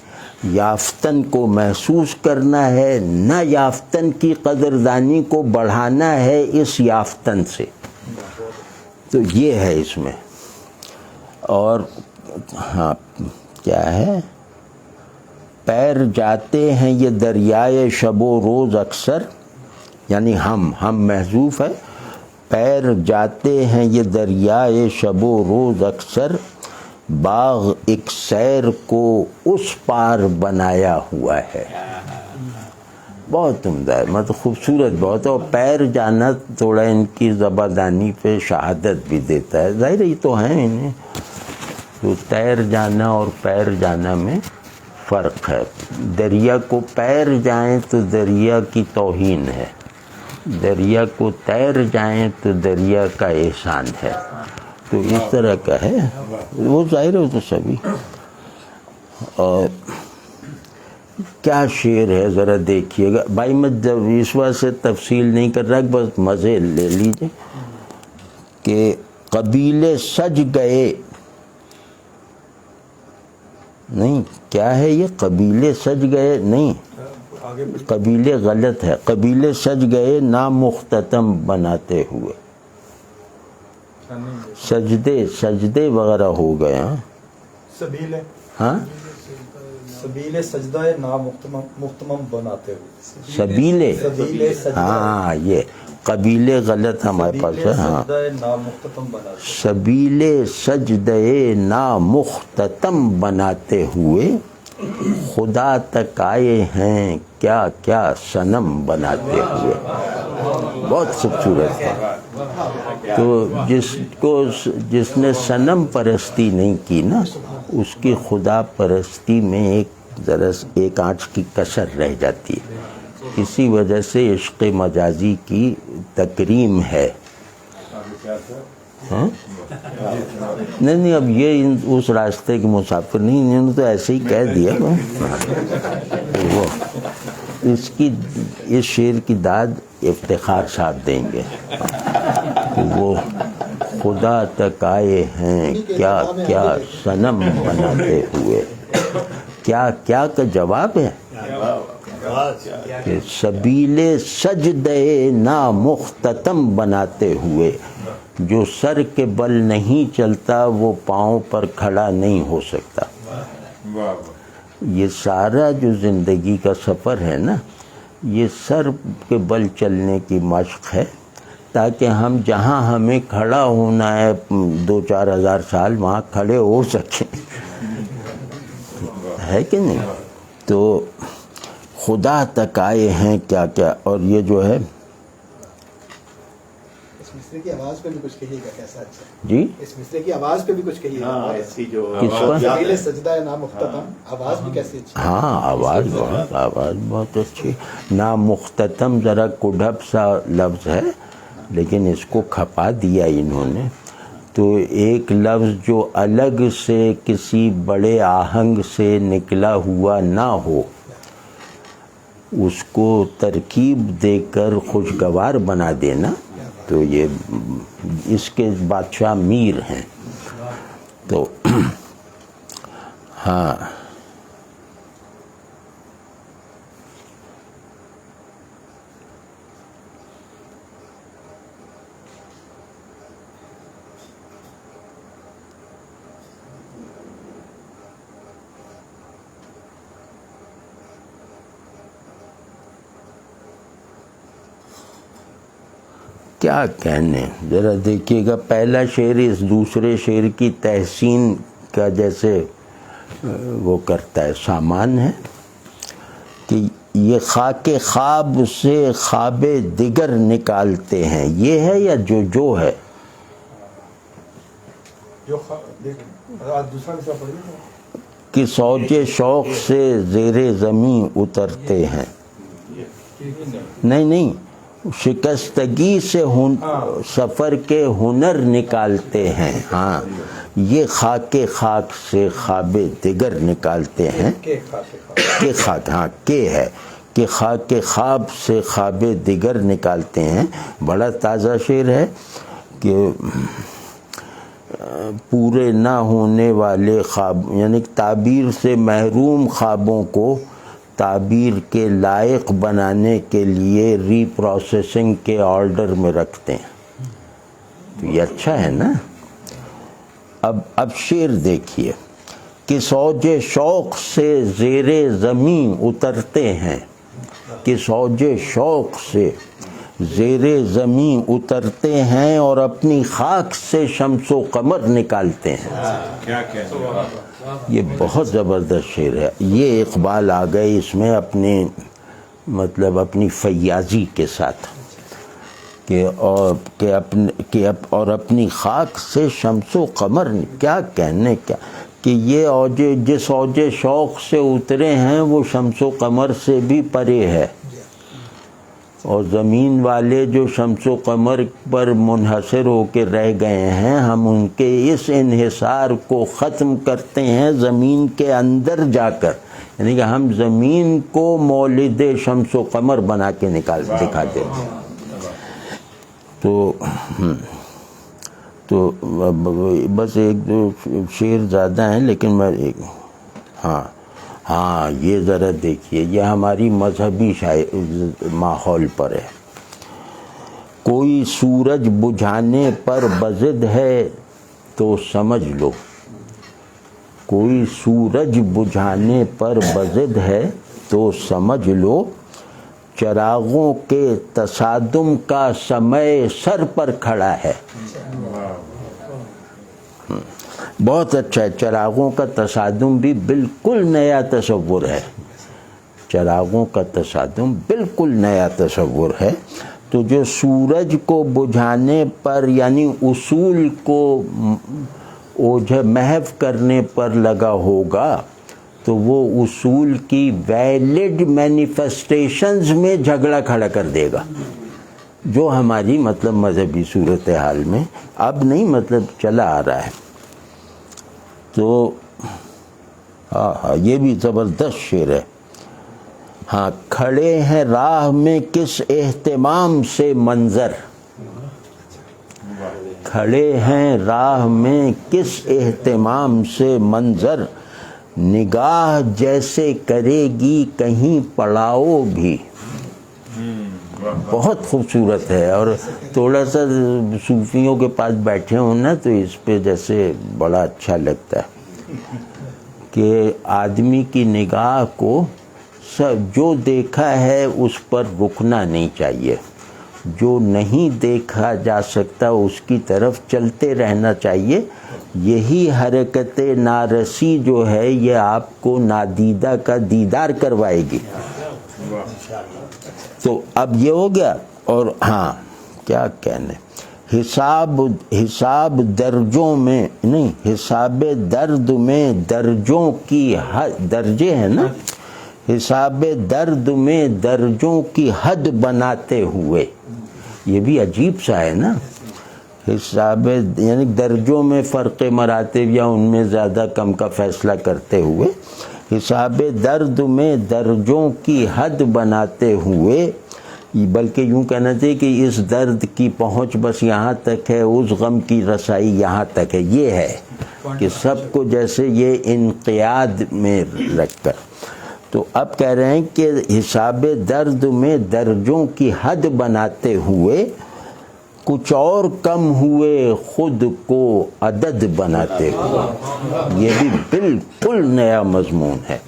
یافتن کو محسوس کرنا ہے، نایافتن کی قدردانی کو بڑھانا ہے اس یافتن سے. تو یہ ہے اس میں. اور ہاں کیا ہے، پیر جاتے ہیں یہ دریائے شب و روز اکثر، یعنی ہم محذوف ہے. پیر جاتے ہیں یہ دریائے شب و روز اکثر، باغ ایک سیر کو اس پار بنایا ہوا ہے. بہت عمدہ ہے، مطلب خوبصورت بہت. اور پیر جانا تھوڑا ان کی زبردانی پہ شہادت بھی دیتا ہے. ظاہر یہ تو ہیں انہیں، تو تیر جانا اور پیر جانا میں فرق ہے. دریا کو پیر جائیں تو دریا کی توہین ہے، دریا کو تیر جائیں تو دریا کا احسان ہے. تو اس طرح کا ہے وہ، ظاہر ہے تو سبھی. اور کیا شعر ہے ذرا دیکھیے گا بھائی. میں جب اس وقت سے تفصیل نہیں کر رہا، بس مزے لے لیجیے کہ قبیلے سج گئے. نہیں، کیا ہے یہ؟ قبیلے سج گئے نہیں، آگے قبیلے غلط ہے. قبیلے سج گئے نامختتم بناتے ہوئے. سجدے وغیرہ ہو گئے. سبیل ہاں سبیل سجدہ نامختمم بناتے ہوئے. سبیلے، سبیل سجدہ ہاں یہ قبیلے غلط ہمارے پاس ہے. ہاں، سجدہ نامختتم بناتے. سبیلے سجدے نامختتم بناتے ہوئے خدا تک آئے ہیں کیا کیا صنم بناتے ہوئے. بہت خوبصورت ہے. تو جس نے صنم پرستی نہیں کی نا، اس کی خدا پرستی میں ایک آنچ کی کسر رہ جاتی ہے. اسی وجہ سے عشق مجازی کی تکریم ہے. ہاں؟ نہیں اب یہ اس راستے کے مسافر نہیں، انہوں نے تو ایسے ہی کہہ دیا. وہ اس شعر کی داد افتخار صاحب دیں گے کہ وہ خدا تک آئے ہیں کیا کیا صنم بناتے ہوئے. کیا کیا کا جواب ہے کہ سبیلے سجدے نامختتم بناتے ہوئے. جو سر کے بل نہیں چلتا وہ پاؤں پر کھڑا نہیں ہو سکتا. یہ سارا جو زندگی کا سفر ہے نا، یہ سر کے بل چلنے کی مشق ہے، تاکہ ہم جہاں ہمیں کھڑا ہونا ہے 2-4 ہزار سال وہاں کھڑے ہو سکیں. ہے کہ نہیں؟ تو خدا تک آئے ہیں کیا کیا. اور یہ جو ہے اس مصرے کی آواز پہ بھی کچھ کہیے گا کیسا؟ اچھا جی، اس مصرے کی آواز پہ بھی کچھ کہیے گا. کس پر؟ سبیل سجدہ نامختتم، آواز بھی کیسی اچھی؟ ہاں آواز بہت اچھی. نامختتم ذرا کڑھپ سا لفظ ہے، لیکن اس کو کھپا دیا انہوں نے. تو ایک لفظ جو الگ سے کسی بڑے آہنگ سے نکلا ہوا نہ ہو، اس کو ترکیب دے کر خوشگوار بنا دینا، تو یہ اس کے بادشاہ میر ہیں. تو ہاں کیا کہنے. ذرا دیکھیے گا پہلا شعر اس دوسرے شعر کی تحسین کا جیسے وہ کرتا ہے، سامان ہے کہ یہ خاک خواب سے خواب دیگر نکالتے ہیں. یہ ہے یا جو ہے؟ جو دوسرا حصہ پڑھیے. کہ سوج شوق سے زیر زمین اترتے ہیں. نہیں، شکستگی سے سفر کے ہنر نکالتے ہیں. ہاں، یہ خاک سے خواب دیگر نکالتے ہیں. کہ خاک، ہاں کہ ہے کہ خاک خواب سے خواب دیگر نکالتے ہیں. بڑا تازہ شعر ہے کہ پورے نہ ہونے والے خواب، یعنی تعبیر سے محروم خوابوں کو تعبیر کے لائق بنانے کے لیے ری پروسیسنگ کے آرڈر میں رکھتے ہیں. تو یہ اچھا ہے نا. اب شعر دیکھیے کہ سوج شوق سے زیر زمین اترتے ہیں. کہ سوج شوق سے زیر زمین اترتے ہیں اور اپنی خاک سے شمس و قمر نکالتے ہیں. یہ بہت زبردست شعر ہے. یہ اقبال آ گئے اس میں اپنی فیاضی کے ساتھ اور اپنی خاک سے شمس و قمر. کیا کہنے کیا کہ یہ جس اوج شوق سے اترے ہیں وہ شمس و قمر سے بھی پرے ہے. اور زمین والے جو شمس و قمر پر منحصر ہو کے رہ گئے ہیں، ہم ان کے اس انحصار کو ختم کرتے ہیں زمین کے اندر جا کر. یعنی کہ ہم زمین کو مولد شمس و قمر بنا کے دکھاتے ہیں. تو بس ایک دو شعر زیادہ ہیں لیکن میں ہاں یہ ذرا دیکھیے، یہ ہماری مذہبی ماحول پر ہے. کوئی سورج بجھانے پر بضد ہے تو سمجھ لو، کوئی سورج بجھانے پر بضد ہے تو سمجھ لو، چراغوں کے تصادم کا سمے سر پر کھڑا ہے. بہت اچھا ہے. چراغوں کا تصادم بھی بالکل نیا تصور ہے، چراغوں کا تصادم بالکل نیا تصور ہے. تو جو سورج کو بجھانے پر یعنی اصول کو محو کرنے پر لگا ہوگا تو وہ اصول کی ویلڈ مینیفیسٹیشنز میں جھگڑا کھڑا کر دے گا، جو ہماری مطلب مذہبی صورتحال میں اب نہیں مطلب چلا آ رہا ہے. تو یہ بھی زبردست شعر ہے. ہاں، کھڑے ہیں راہ میں کس اہتمام سے منظر، کھڑے ہیں راہ میں کس اہتمام سے منظر، نگاہ جیسے کرے گی کہیں پڑاؤ بھی. بہت خوبصورت ہے. اور تھوڑا سا صوفیوں کے پاس بیٹھے ہوں نا تو اس پہ جیسے بڑا اچھا لگتا ہے کہ آدمی کی نگاہ کو جو دیکھا ہے اس پر رکنا نہیں چاہیے، جو نہیں دیکھا جا سکتا اس کی طرف چلتے رہنا چاہیے. یہی حرکت نارسی جو ہے یہ آپ کو نادیدہ کا دیدار کروائے گی. تو اب یہ ہو گیا. اور ہاں کیا کہنے، حساب درجوں میں نہیں، حساب درد میں درجوں کی درجے ہیں نا، حساب درد میں درجوں کی حد بناتے ہوئے. یہ بھی عجیب سا ہے نا، حساب یعنی درجوں میں فرق مراتب یا ان میں زیادہ کم کا فیصلہ کرتے ہوئے، حساب درد میں درجوں کی حد بناتے ہوئے. بلکہ یوں کہنا چاہیے کہ اس درد کی پہنچ بس یہاں تک ہے، اس غم کی رسائی یہاں تک ہے. یہ ہے کہ سب کو جیسے یہ انقیاد میں رکھ کر. تو اب کہہ رہے ہیں کہ حساب درد میں درجوں کی حد بناتے ہوئے کچھ اور کم ہوئے خود کو عدد بناتے ہوئے. یہ بھی بالکل نیا مضمون ہے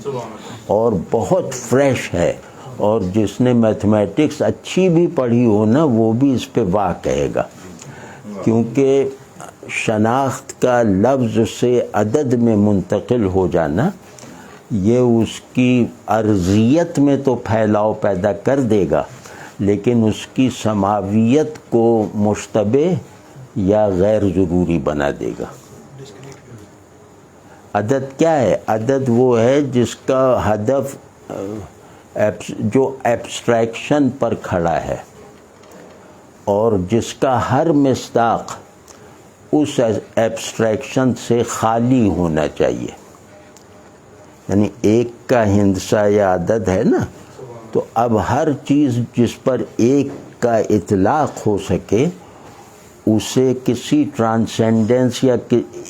اور بہت فریش ہے. اور جس نے میتھمیٹکس اچھی بھی پڑھی ہو نا وہ بھی اس پہ واہ کہے گا، کیونکہ شناخت کا لفظ سے عدد میں منتقل ہو جانا یہ اس کی ارضیت میں تو پھیلاؤ پیدا کر دے گا لیکن اس کی سماویت کو مشتبہ یا غیر ضروری بنا دے گا. عدد کیا ہے؟ عدد وہ ہے جس کا ہدف جو ایبسٹریکشن پر کھڑا ہے اور جس کا ہر مصداق اس ایبسٹریکشن سے خالی ہونا چاہیے. یعنی ایک کا ہندسہ یا عدد ہے نا، تو اب ہر چیز جس پر ایک کا اطلاق ہو سکے اسے کسی ٹرانسینڈنس یا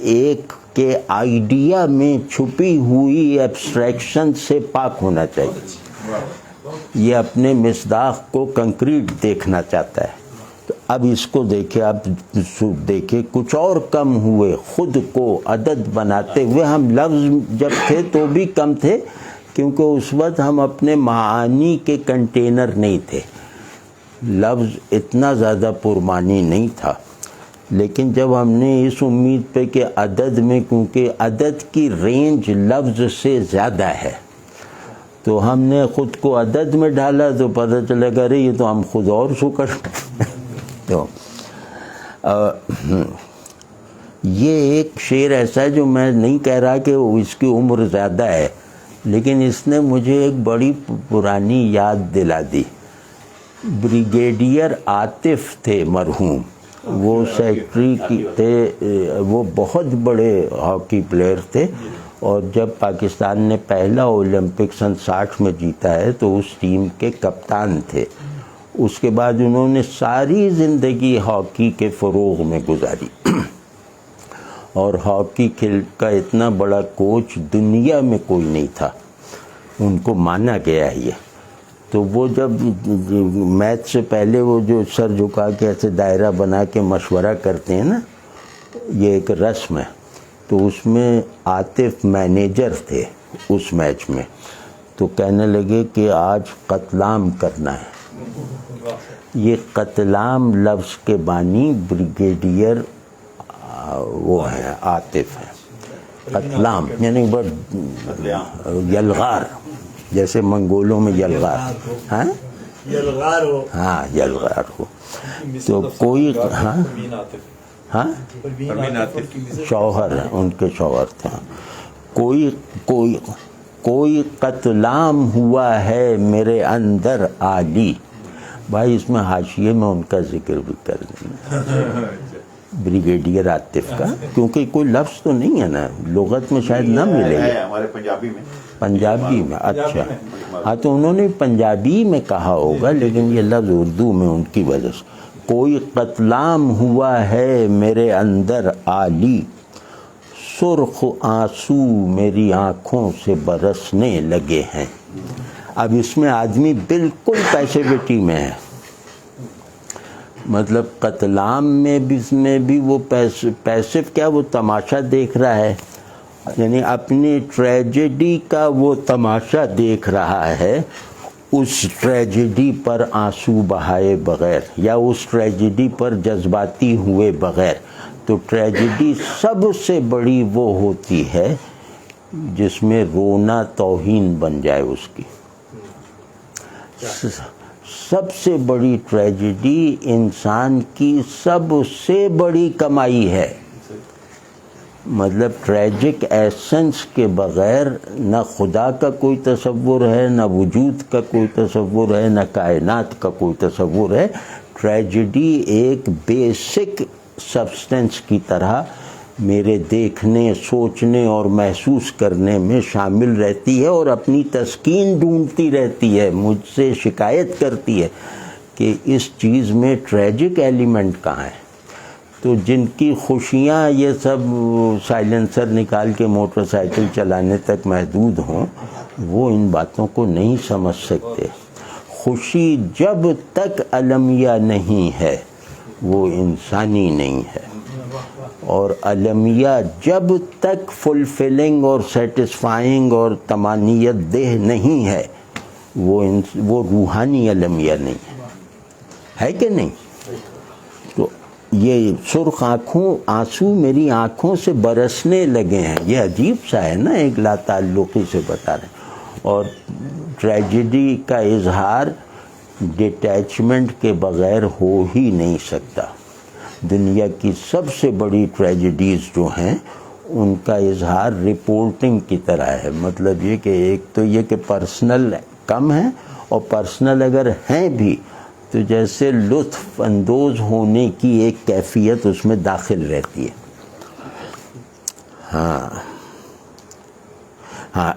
ایک کے آئیڈیا میں چھپی ہوئی ایبسٹریکشن سے پاک ہونا چاہیے. یہ اپنے مصداق کو کنکریٹ دیکھنا چاہتا ہے. تو اب اس کو دیکھیں، اب دیکھیں کچھ اور کم ہوئے خود کو عدد بناتے ہوئے. ہم لفظ جب تھے تو بھی کم تھے کیونکہ اس وقت ہم اپنے معانی کے کنٹینر نہیں تھے، لفظ اتنا زیادہ پرمانی نہیں تھا. لیکن جب ہم نے اس امید پہ کہ عدد میں، کیونکہ عدد کی رینج لفظ سے زیادہ ہے، تو ہم نے خود کو عدد میں ڈالا تو پتہ چلا کہ ارے یہ تو ہم خود اور سکڑ. تو یہ ایک شعر ایسا ہے جو میں نہیں کہہ رہا کہ اس کی عمر زیادہ ہے، لیکن اس نے مجھے ایک بڑی پرانی یاد دلا دی. بریگیڈیئر عاطف تھے مرحوم، وہ سیکٹری کی تھے، وہ بہت بڑے ہاکی پلیئر تھے اور جب پاکستان نے پہلا اولمپک سن 60 میں جیتا ہے تو اس ٹیم کے کپتان تھے. اس کے بعد انہوں نے ساری زندگی ہاکی کے فروغ میں گزاری اور ہاکی کھیل کا اتنا بڑا کوچ دنیا میں کوئی نہیں تھا, ان کو مانا گیا ہے یہ. تو وہ جب میچ سے پہلے وہ جو سر جھکا کے ایسے دائرہ بنا کے مشورہ کرتے ہیں نا, یہ ایک رسم ہے. تو اس میں عاطف مینیجر تھے اس میچ میں, تو کہنے لگے کہ آج قتل عام کرنا ہے. یہ قتل عام لفظ کے بانی بریگیڈیئر وہ ہیں عاطف ہیں. قتل عام یعنی یلغار, جیسے منگولوں میں یلغار, ہاں یلغار ہو, ہاں یلغار ہو. تو کوئی ہاں ہاں شوہر ہیں, ان کے شوہر تھے. کوئی قتل عام ہوا ہے میرے اندر عالی. بھائی اس میں حاشیے میں ان کا ذکر بھی کر دیں, بریگیڈیئر عاطف کا, کیونکہ کوئی لفظ تو نہیں ہے نا, لغت میں شاید نہ ملے گا. ہمارے پنجابی میں اچھا, ہاں تو انہوں نے پنجابی میں کہا ہوگا, لیکن یہ لفظ اردو میں ان کی وجہ سے. کوئی قتل عام ہوا ہے میرے اندر عالی, سرخ آنسو میری آنکھوں سے برسنے لگے ہیں. اب اس میں آدمی بالکل پیسیوٹی میں ہے, مطلب قتل عام میں بھی وہ پیسو کیا, وہ تماشا دیکھ رہا ہے, یعنی اپنی ٹریجڈی کا وہ تماشا دیکھ رہا ہے, اس ٹریجڈی پر آنسو بہائے بغیر یا اس ٹریجڈی پر جذباتی ہوئے بغیر. تو ٹریجڈی سب سے بڑی وہ ہوتی ہے جس میں رونا توہین بن جائے اس کی. سب سے بڑی ٹریجڈی انسان کی سب سے بڑی کمائی ہے. مطلب ٹریجک ایسنس کے بغیر نہ خدا کا کوئی تصور ہے, نہ وجود کا کوئی تصور ہے, نہ کائنات کا کوئی تصور ہے. ٹریجڈی ایک بیسک سبسٹنس کی طرح میرے دیکھنے, سوچنے اور محسوس کرنے میں شامل رہتی ہے اور اپنی تسکین ڈھونڈتی رہتی ہے, مجھ سے شکایت کرتی ہے کہ اس چیز میں ٹریجک ایلیمنٹ کہاں ہے. تو جن کی خوشیاں یہ سب سائلنسر نکال کے موٹر سائیکل چلانے تک محدود ہوں, وہ ان باتوں کو نہیں سمجھ سکتے. خوشی جب تک المیہ نہیں ہے وہ انسانی نہیں ہے, اور المیہ جب تک فلفلنگ اور سیٹسفائنگ اور طمانینت دہ نہیں ہے وہ روحانی المیہ نہیں ہے کہ نہیں. تو یہ سرخ آنسو میری آنکھوں سے برسنے لگے ہیں, یہ عجیب سا ہے نا, ایک لا تعلقی سے بتا رہے ہیں. اور ٹریجڈی کا اظہار ڈیٹیچمنٹ کے بغیر ہو ہی نہیں سکتا. دنیا کی سب سے بڑی ٹریجڈیز جو ہیں ان کا اظہار رپورٹنگ کی طرح ہے. مطلب یہ کہ ایک تو یہ کہ پرسنل کم ہیں, اور پرسنل اگر ہیں بھی تو جیسے لطف اندوز ہونے کی ایک کیفیت اس میں داخل رہتی ہے. ہاں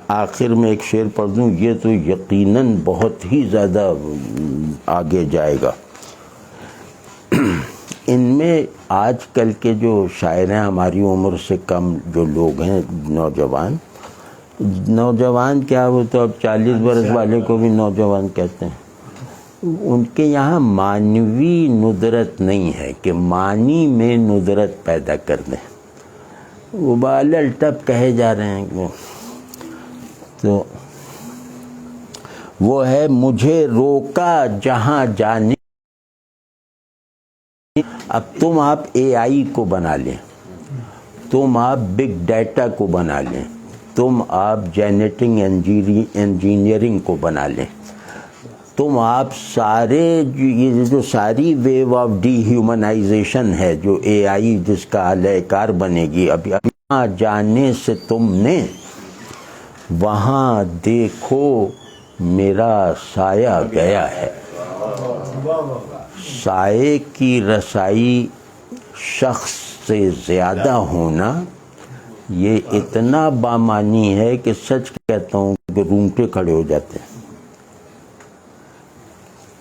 آخر میں ایک شعر پڑھ دوں, یہ تو یقیناً بہت ہی زیادہ آگے جائے گا. ان میں آج کل کے جو شاعر ہیں, ہماری عمر سے کم جو لوگ ہیں, نوجوان کیا, وہ تو اب 40 برس والے کو بھی نوجوان کہتے ہیں. ان کے یہاں معنوی ندرت نہیں ہے کہ معنی میں ندرت پیدا کر دیں. وہ بالل ٹپ کہے جا رہے ہیں. تو وہ ہے مجھے روکا جہاں جانے. اب تم آپ اے آئی کو بنا لیں, تم آپ بگ ڈیٹا کو بنا لیں, تم آپ جینیٹنگ انجینئرنگ کو بنا لیں, تم آپ سارے یہ جو ساری ویو آف ڈی ہیومنائزیشن ہے جو اے آئی جس کا اہل کار بنے گی, ابھی وہاں جانے سے تم نے وہاں دیکھو میرا سایہ گیا ہے. سائے کی رسائی شخص سے زیادہ ہونا یہ اتنا بامانی ہے کہ سچ کہتا ہوں کہ رونگٹے کھڑے ہو جاتے ہیں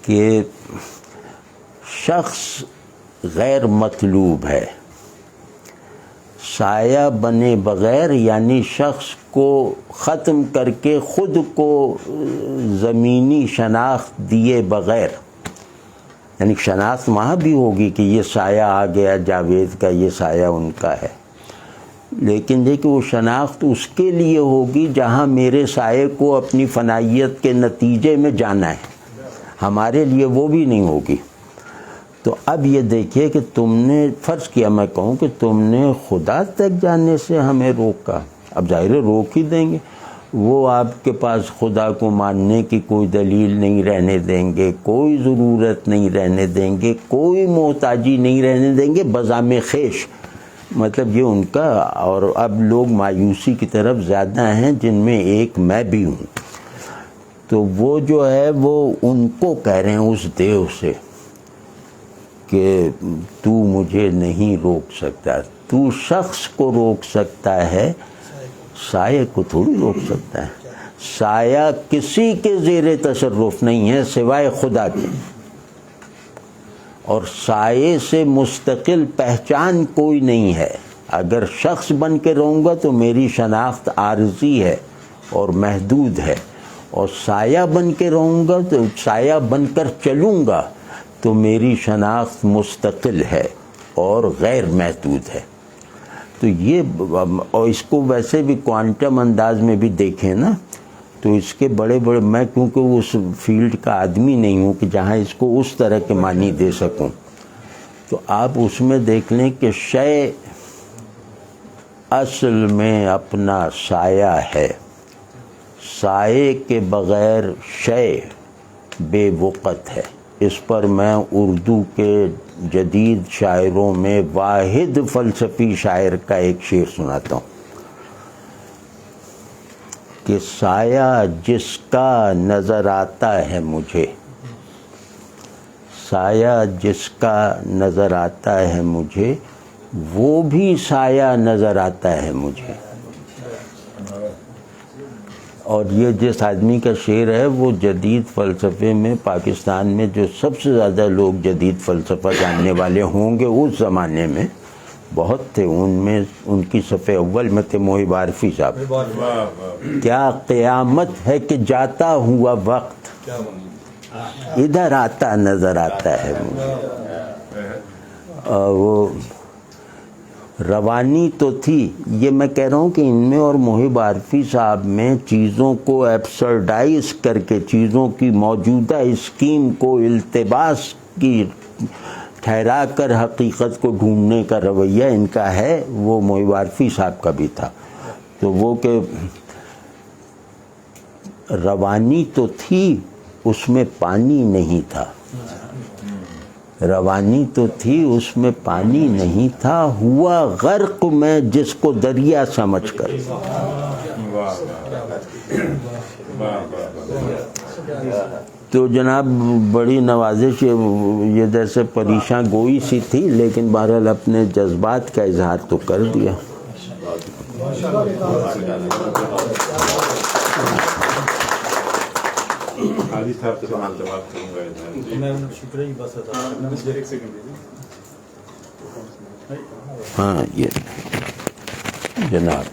کہ شخص غیر مطلوب ہے، سایہ بنے بغیر، یعنی شخص کو ختم کر کے خود کو زمینی شناخت دیے بغیر، یعنی شناخت وہاں بھی ہوگی کہ یہ سایہ آ گیا جاوید کا، یہ سایہ ان کا ہے، لیکن دیکھیں وہ شناخت اس کے لیے ہوگی جہاں میرے سائے کو اپنی فنائیت کے نتیجے میں جانا ہے، ہمارے لیے وہ بھی نہیں ہوگی۔ تو اب یہ دیکھیے کہ تم نے فرض کیا، میں کہوں کہ تم نے خدا تک جانے سے ہمیں روکا، اب ظاہر ہے روک ہی دیں گے، وہ آپ کے پاس خدا کو ماننے کی کوئی دلیل نہیں رہنے دیں گے، کوئی ضرورت نہیں رہنے دیں گے، کوئی محتاجی نہیں رہنے دیں گے بزعم خویش، مطلب یہ ان کا۔ اور اب لوگ مایوسی کی طرف زیادہ ہیں، جن میں ایک میں بھی ہوں، تو وہ جو ہے وہ ان کو کہہ رہے ہیں اس دیو سے کہ تو مجھے نہیں روک سکتا، تو شخص کو روک سکتا ہے، سایہ کو تھوڑی روک سکتا ہے، سایہ کسی کے زیر تصرف نہیں ہے سوائے خدا کے، اور سائے سے مستقل پہچان کوئی نہیں ہے۔ اگر شخص بن کے رہوں گا تو میری شناخت عارضی ہے اور محدود ہے، اور سایہ بن کے رہوں گا تو سایہ بن کر چلوں گا تو میری شناخت مستقل ہے اور غیر محدود ہے۔ تو یہ، اور اس کو ویسے بھی کوانٹم انداز میں بھی دیکھیں نا تو اس کے بڑے بڑے، میں کیونکہ اس فیلڈ کا آدمی نہیں ہوں کہ جہاں اس کو اس طرح کے معنی دے سکوں، تو آپ اس میں دیکھ لیں کہ شے اصل میں اپنا سایہ ہے، سائے کے بغیر شے بے وقت ہے۔ اس پر میں اردو کے جدید شاعروں میں واحد فلسفی شاعر کا ایک شعر سناتا ہوں کہ سایہ جس کا نظر آتا ہے مجھے، سایہ جس کا نظر آتا ہے مجھے، وہ بھی سایہ نظر آتا ہے مجھے۔ اور یہ جس آدمی کا شعر ہے وہ جدید فلسفے میں پاکستان میں جو سب سے زیادہ لوگ جدید فلسفہ جاننے والے ہوں گے اس زمانے میں بہت تھے، ان میں ان کی صف اول میں تھے محب عارفی صاحب۔ کیا قیامت ہے کہ جاتا ہوا وقت ادھر آتا نظر آتا ہے مجھے۔ وہ روانی تو تھی، یہ میں کہہ رہا ہوں کہ ان میں اور محب عارفی صاحب میں چیزوں کو ایبسرڈائز کر کے، چیزوں کی موجودہ اسکیم کو التباس کی ٹھہرا کر حقیقت کو ڈھونڈنے کا رویہ ان کا ہے، وہ محب عارفی صاحب کا بھی تھا۔ تو وہ کہ روانی تو تھی اس میں پانی نہیں تھا، روانی تو تھی اس میں پانی نہیں تھا، ہوا غرق میں جس کو دریا سمجھ کر۔ تو جناب بڑی نوازش، یہ جیسے پریشان گوئی سی تھی، لیکن بہرحال اپنے جذبات کا اظہار تو کر دیا۔ حاجی صاحب سے سوال جواب کروں گا۔ میں شکریہ بس ایک سیکنڈ ہاں یہ جناب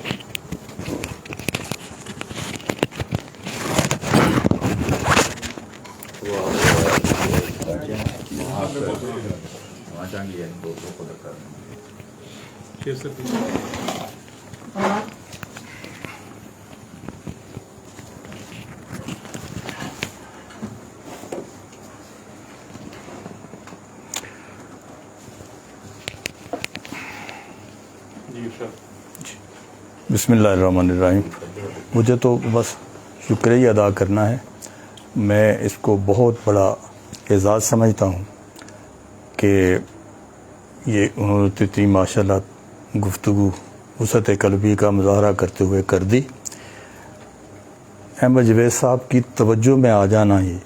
بسم اللہ الرحمن الرحیم۔ مجھے تو بس شکریہ ادا کرنا ہے، میں اس کو بہت بڑا اعزاز سمجھتا ہوں کہ یہ انہوں نے اتنی ماشاءاللہ گفتگو وسعت قلبی کا مظاہرہ کرتے ہوئے کر دی۔ احمد جاوید صاحب کی توجہ میں آ جانا ہی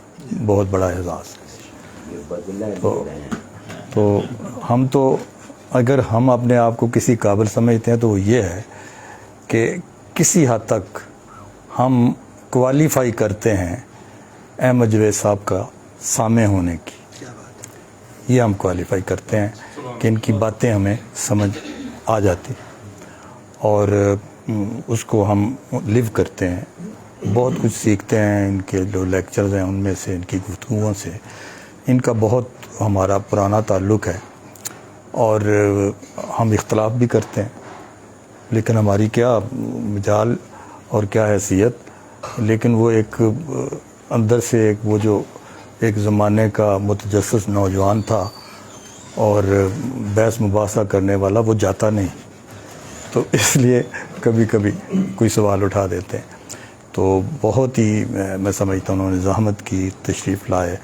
بہت بڑا اعزاز ہے۔ تو ہم تو اگر ہم اپنے آپ کو کسی قابل سمجھتے ہیں تو وہ یہ ہے کہ کسی حد تک ہم کوالیفائی کرتے ہیں احمد جاوید صاحب کا سامع ہونے کی. یہ ہم کوالیفائی کرتے ہیں کہ ان کی باتیں ہمیں سمجھ آ جاتی اور اس کو ہم لیو کرتے ہیں. بہت کچھ سیکھتے ہیں ان کے جو لیکچرز ہیں ان میں سے، ان کی گفتگوؤں سے. ان کا بہت ہمارا پرانا تعلق ہے اور ہم اختلاف بھی کرتے ہیں، لیکن ہماری کیا مجال اور کیا حیثیت. لیکن وہ ایک اندر سے ایک وہ جو ایک زمانے کا متجسس نوجوان تھا اور بحث مباحثہ کرنے والا، وہ جاتا نہیں. تو اس لیے کبھی کبھی کوئی سوال اٹھا دیتے ہیں. تو بہت ہی میں سمجھتا ہوں انہوں نے زحمت کی، تشریف لائے.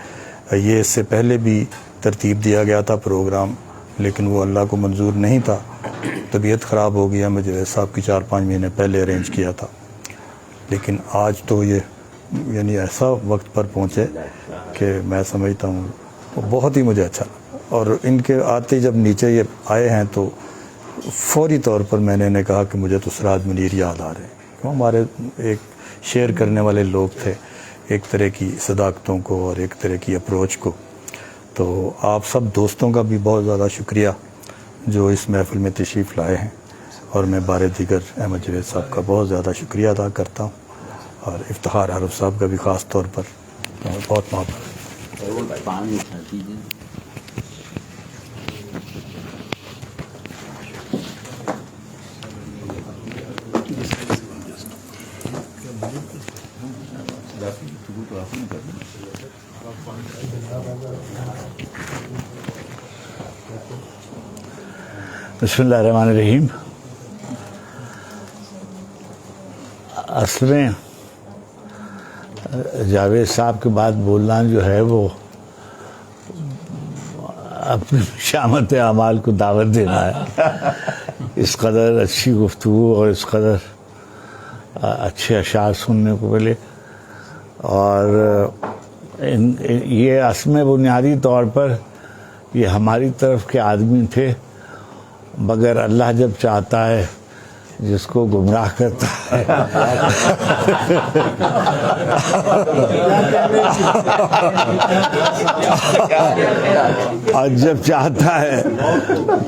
یہ اس سے پہلے بھی ترتیب دیا گیا تھا پروگرام، لیکن وہ اللہ کو منظور نہیں تھا. طبیعت خراب ہو گیا، مجھے صاحب کی 4-5 مہینے پہلے ارینج کیا تھا. لیکن آج تو یہ یعنی ایسا وقت پر پہنچے کہ میں سمجھتا ہوں بہت ہی مجھے اچھا لگا. اور ان کے آتے جب نیچے یہ آئے ہیں تو فوری طور پر میں نے انہیں کہا کہ مجھے تو سراج منیر یاد آ رہے ہیں. کیوں ہمارے ایک شیئر کرنے والے لوگ تھے ایک طرح کی صداقتوں کو اور ایک طرح کی اپروچ کو. تو آپ سب دوستوں کا بھی بہت زیادہ شکریہ جو اس محفل میں تشریف لائے ہیں، اور میں بار دیگر احمد جاوید صاحب کا بہت زیادہ شکریہ ادا کرتا ہوں، اور افتخار عارف صاحب کا بھی خاص طور پر بہت محبت. پانی اٹھا دیجیے. بسم اللہ الرحمن الرحیم. اصل میں جاوید صاحب کے بعد بولنا جو ہے وہ اپنی شامت اعمال کو دعوت دینا ہے. اس قدر اچھی گفتگو اور اس قدر اچھے اشعار سننے کو ملے، اور یہ اصل میں بنیادی طور پر یہ ہماری طرف کے آدمی تھے، مگر اللہ جب چاہتا ہے جس کو گمراہ کرتا ہے اور جب چاہتا ہے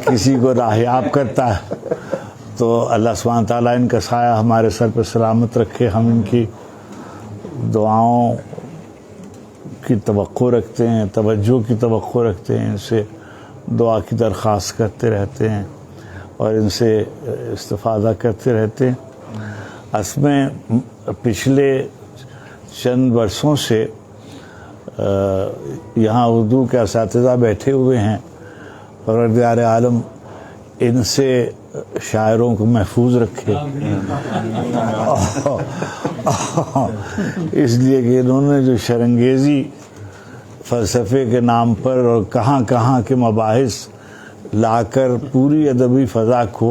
کسی کو راہیاب کرتا ہے. تو اللہ سبحانہ تعالیٰ ان کا سایہ ہمارے سر پہ سلامت رکھے. ہم ان کی دعاؤں کی توقع رکھتے ہیں، توجہ کی توقع رکھتے ہیں، ان سے دعا کی درخواست کرتے رہتے ہیں اور ان سے استفادہ کرتے رہتے ہیں. اصل میں پچھلے چند برسوں سے یہاں اردو کے اساتذہ بیٹھے ہوئے ہیں. پروردگار عالم ان سے شاعروں کو محفوظ رکھے، اس لیے کہ انہوں نے جو شرنگیزی فلسفے کے نام پر اور کہاں کہاں کے مباحث لا کر پوری ادبی فضا کو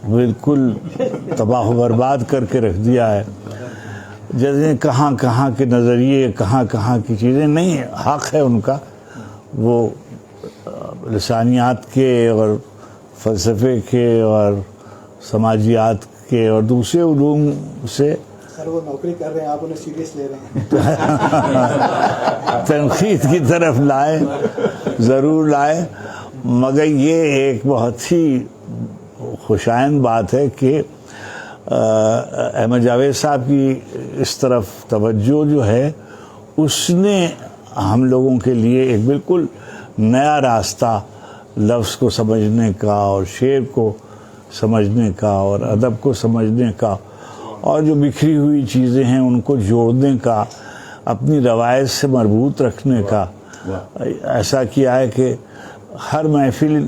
بالکل تباہ و برباد کر کے رکھ دیا ہے. جیسے کہاں کہاں کے نظریے، کہاں کہاں کی چیزیں نہیں، حق ہے ان کا، وہ لسانیات کے اور فلسفے کے اور سماجیات کے اور دوسرے علوم سے سر وہ نوکری کر رہے ہیں، آپ انہیں سیریس لے رہے ہیں. تنقید کی طرف لائے، ضرور لائے، مگر یہ ایک بہت ہی خوشائند بات ہے کہ احمد جاوید صاحب کی اس طرف توجہ جو ہے اس نے ہم لوگوں کے لیے ایک بالکل نیا راستہ لفظ کو سمجھنے کا اور شعر کو سمجھنے کا اور ادب کو سمجھنے کا اور جو بکھری ہوئی چیزیں ہیں ان کو جوڑنے کا، اپنی روایت سے مربوط رکھنے کا ایسا کیا ہے کہ ہر محفل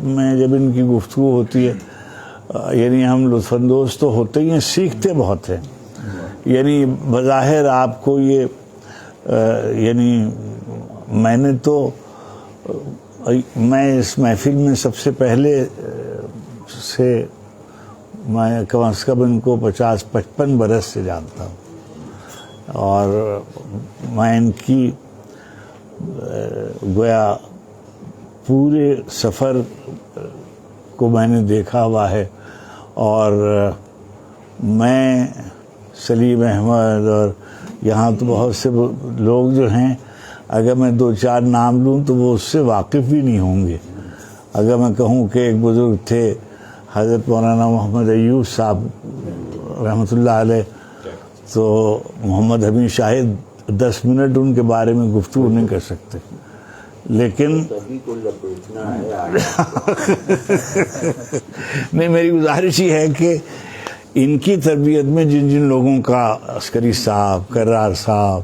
میں جب ان کی گفتگو ہوتی ہے یعنی ہم لطف اندوز تو ہوتے ہی ہیں، سیکھتے بہت ہیں. یعنی بظاہر آپ کو یہ یعنی میں نے تو میں اس محفل میں سب سے پہلے سے میں کم از کم ان کو 50-55 برس سے جانتا ہوں، اور میں ان کی گویا پورے سفر کو میں نے دیکھا ہوا ہے اور میں سلیم احمد اور یہاں تو بہت سے لوگ جو ہیں اگر میں 2-4 نام لوں تو وہ اس سے واقف بھی نہیں ہوں گے. اگر میں کہوں کہ ایک بزرگ تھے حضرت مولانا محمد ایوب صاحب رحمۃ اللہ علیہ, تو محمد حمید شاہد 10 منٹ ان کے بارے میں گفتگو نہیں کر سکتے. لیکن نہیں, میری گزارش یہ ہے کہ ان کی تربیت میں جن جن لوگوں کا, عسکری صاحب, کرار صاحب,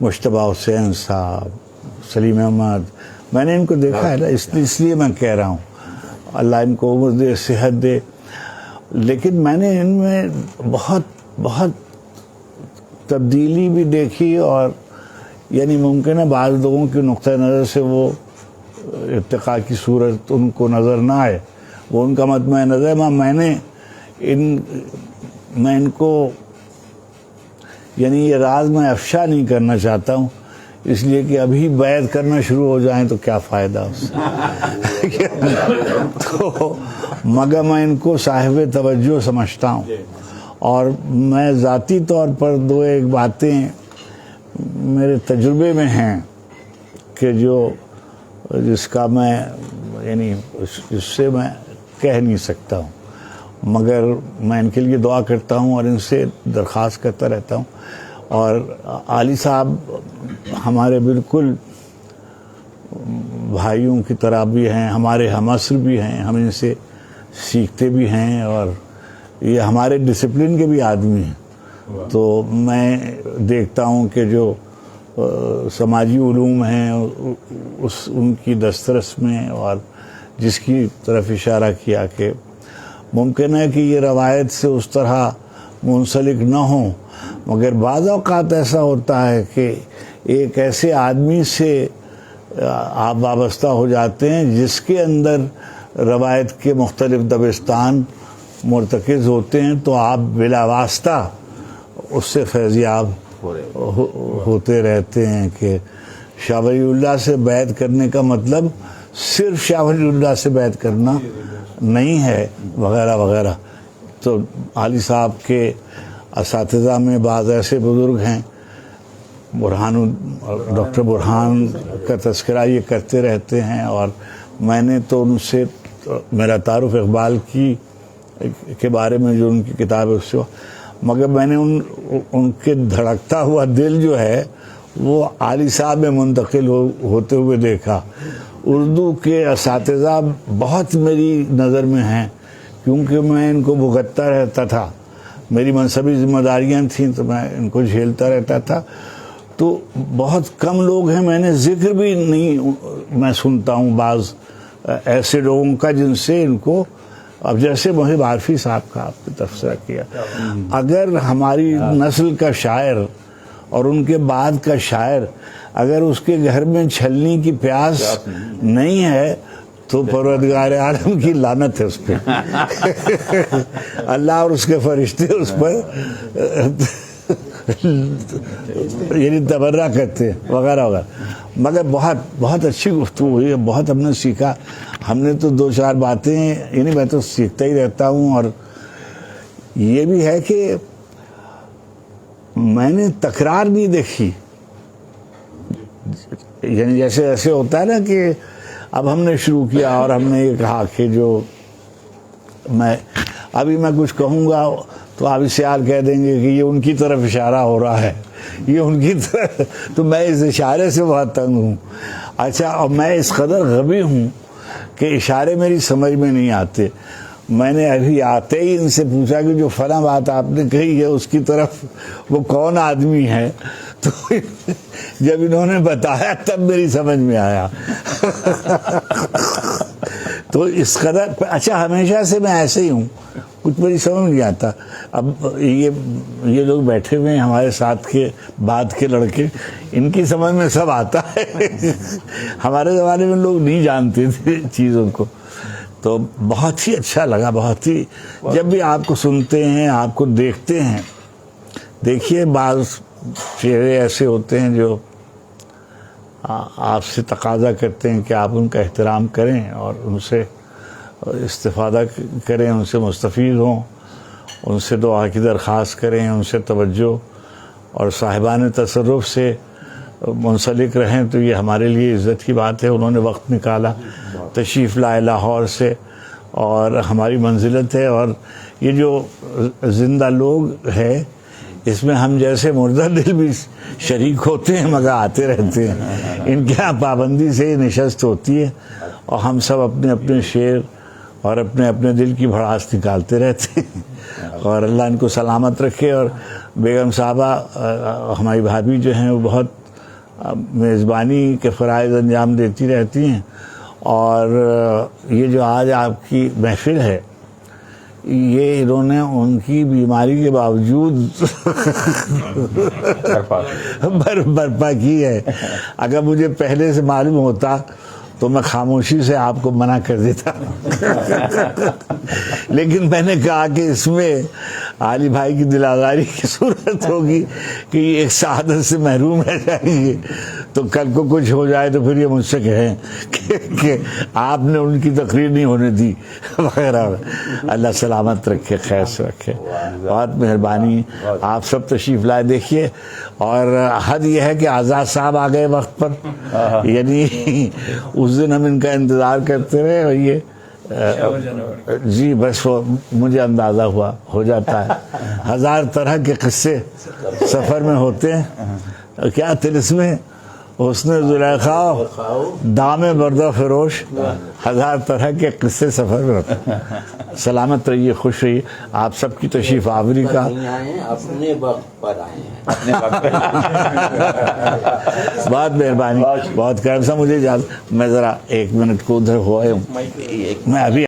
مشتبہ حسین صاحب, سلیم احمد, میں نے ان کو دیکھا ہے نا, اس لیے میں کہہ رہا ہوں اللہ ان کو عمر دے, صحت دے. لیکن میں نے ان میں بہت تبدیلی بھی دیکھی, اور یعنی ممکن ہے بعض لوگوں کے نقطہ نظر سے وہ ارتقاء کی صورت ان کو نظر نہ آئے, وہ ان کا مطمئن نظر. میں ان کو یعنی یہ راز میں افشا نہیں کرنا چاہتا ہوں, اس لیے کہ ابھی بیعت کرنا شروع ہو جائیں تو کیا فائدہ اس سے. تو مگر میں ان کو صاحب توجہ سمجھتا ہوں, اور میں ذاتی طور پر 2-1 باتیں میرے تجربے میں ہیں کہ جس کا میں یعنی اس سے میں کہہ نہیں سکتا ہوں, مگر میں ان کے لیے دعا کرتا ہوں اور ان سے درخواست کرتا رہتا ہوں. اور عالی صاحب ہمارے بالکل بھائیوں کی طرح بھی ہیں, ہمارے ہم عصر بھی ہیں, ہم ان سے سیکھتے بھی ہیں, اور یہ ہمارے ڈسپلن کے بھی آدمی ہیں. تو میں دیکھتا ہوں کہ جو سماجی علوم ہیں ان کی دسترس میں, اور جس کی طرف اشارہ کیا کہ ممکن ہے کہ یہ روایت سے اس طرح منسلک نہ ہوں, مگر بعض اوقات ایسا ہوتا ہے کہ ایک ایسے آدمی سے آپ وابستہ ہو جاتے ہیں جس کے اندر روایت کے مختلف دبستان مرتکز ہوتے ہیں, تو آپ بلا واسطہ اس سے فیضیاب ہوتے رہتے ہیں. کہ شاہ ولی اللہ سے بیعت کرنے کا مطلب صرف شاہ ولی اللہ سے بیعت کرنا نہیں ہے, وغیرہ وغیرہ. تو عالی صاحب کے اساتذہ میں بعض ایسے بزرگ ہیں, ڈاکٹر برہان کا تذکرہ یہ کرتے رہتے ہیں, اور میں نے تو ان سے میرا تعارف اقبال کے بارے میں جو ان کی کتاب ہے اس سے, مگر میں نے ان کے دھڑکتا ہوا دل جو ہے وہ عالی صاحب میں منتقل ہوتے ہوئے دیکھا. اردو کے اساتذہ بہت میری نظر میں ہیں, کیونکہ میں ان کو بھگتتا رہتا تھا, میری منصبی ذمہ داریاں تھیں تو میں ان کو جھیلتا رہتا تھا. تو بہت کم لوگ ہیں, میں نے ذکر بھی نہیں میں سنتا ہوں بعض ایسے لوگوں کا جن سے ان کو, اب جیسے محب عارفی صاحب کا آپ نے تبصرہ کیا, اگر ہماری نسل کا شاعر اور ان کے بعد کا شاعر اگر اس کے گھر میں چھلنی کی پیاس نہیں ہے تو پروردگار عالم کی لعنت ہے اس پہ. اللہ اور اس کے فرشتے اس پر یعنی تبرہ کرتے ہیں وغیرہ وغیرہ. مگر بہت اچھی گفتگو ہوئی ہے, بہت ہم نے سیکھا. ہم نے تو 2-4 باتیں, یعنی میں تو سیکھتا ہی رہتا ہوں. اور یہ بھی ہے کہ میں نے تکرار نہیں دیکھی, یعنی جیسے ایسے ہوتا ہے نا کہ اب ہم نے شروع کیا اور ہم نے یہ کہا کہ جو میں کچھ کہوں گا تو آپ اس سے حال کہہ دیں گے کہ یہ ان کی طرف اشارہ ہو رہا ہے, یہ ان کی طرف, تو میں اس اشارے سے بہت تنگ ہوں. اچھا, اور میں اس قدر غبی ہوں کہ اشارے میری سمجھ میں نہیں آتے. میں نے ابھی آتے ہی ان سے پوچھا کہ جو فلاں بات آپ نے کہی ہے اس کی طرف وہ کون آدمی ہے, تو جب انہوں نے بتایا تب میری سمجھ میں آیا. تو اس قدر اچھا, ہمیشہ سے میں ایسے ہی ہوں, کچھ میری سمجھ نہیں آتا. اب یہ لوگ بیٹھے ہوئے ہیں ہمارے ساتھ کے بعد کے لڑکے, ان کی سمجھ میں سب آتا ہے. ہمارے زمانے میں لوگ نہیں جانتے تھے چیزوں کو. تو بہت ہی اچھا لگا, بہت ہی. جب بھی آپ کو سنتے ہیں, آپ کو دیکھتے ہیں, دیکھیے بعض چہرے ایسے ہوتے ہیں جو آپ سے تقاضا کرتے ہیں کہ آپ ان کا احترام کریں اور ان سے استفادہ کریں، ان سے مستفید ہوں، ان سے دعا کی درخواست کریں، ان سے توجہ اور صاحبان تصرف سے منسلک رہیں، تو یہ ہمارے لیے عزت کی بات ہے۔ انہوں نے وقت نکالا، تشریف لائے لاہور سے، اور ہماری منزلت ہے۔ اور یہ جو زندہ لوگ ہے اس میں ہم جیسے مردہ دل بھی شریک ہوتے ہیں، مگر آتے رہتے ہیں۔ ان کے یہاں پابندی سے نشست ہوتی ہے اور ہم سب اپنے اپنے شعر اور اپنے اپنے دل کی بھڑاس نکالتے رہتے ہیں۔ اور اللہ ان کو سلامت رکھے۔ اور بیگم صاحبہ ہماری بھابھی جو ہیں وہ بہت میزبانی کے فرائض انجام دیتی رہتی ہیں، اور یہ جو آج آپ کی محفل ہے یہ انہوں نے ان کی بیماری کے باوجود برپا کی ہے۔ اگر مجھے پہلے سے معلوم ہوتا تو میں خاموشی سے آپ کو منع کر دیتا، لیکن میں نے کہا کہ اس میں علی بھائی کی دل آزاری کی صورت ہوگی کہ یہ ایک سعادت سے محروم رہ جائیں گے، تو کل کو کچھ ہو جائے تو پھر یہ مجھ سے کہیں کہ آپ نے ان کی تقریر نہیں ہونے دی وغیرہ۔ اللہ سلامت رکھے، خیر سے رکھے، بہت مہربانی۔ آپ سب تشریف لائے۔ دیکھیے، اور حد یہ ہے کہ آزاد صاحب آ گئے وقت پر، یعنی اس دن ہم ان کا انتظار کرتے رہے، اور یہ جی بس وہ مجھے اندازہ ہوا، ہو جاتا ہے۔ ہزار طرح کے قصے سفر میں ہوتے ہیں، کیا طلسم حسن زلیخا دام بردہ فروش، ہزار طرح کے قصے سفر میں ہوتے ہیں۔ سلامت رہیے، خوش رہیے۔ آپ سب کی تشریف آوری کا اپنے وقت پر آئے ہیں۔ بہت مہربانی، بہت کرم۔ سا مجھے اجازت، میں ذرا 1 منٹ کو ادھر ہوا ہوں، میں ابھی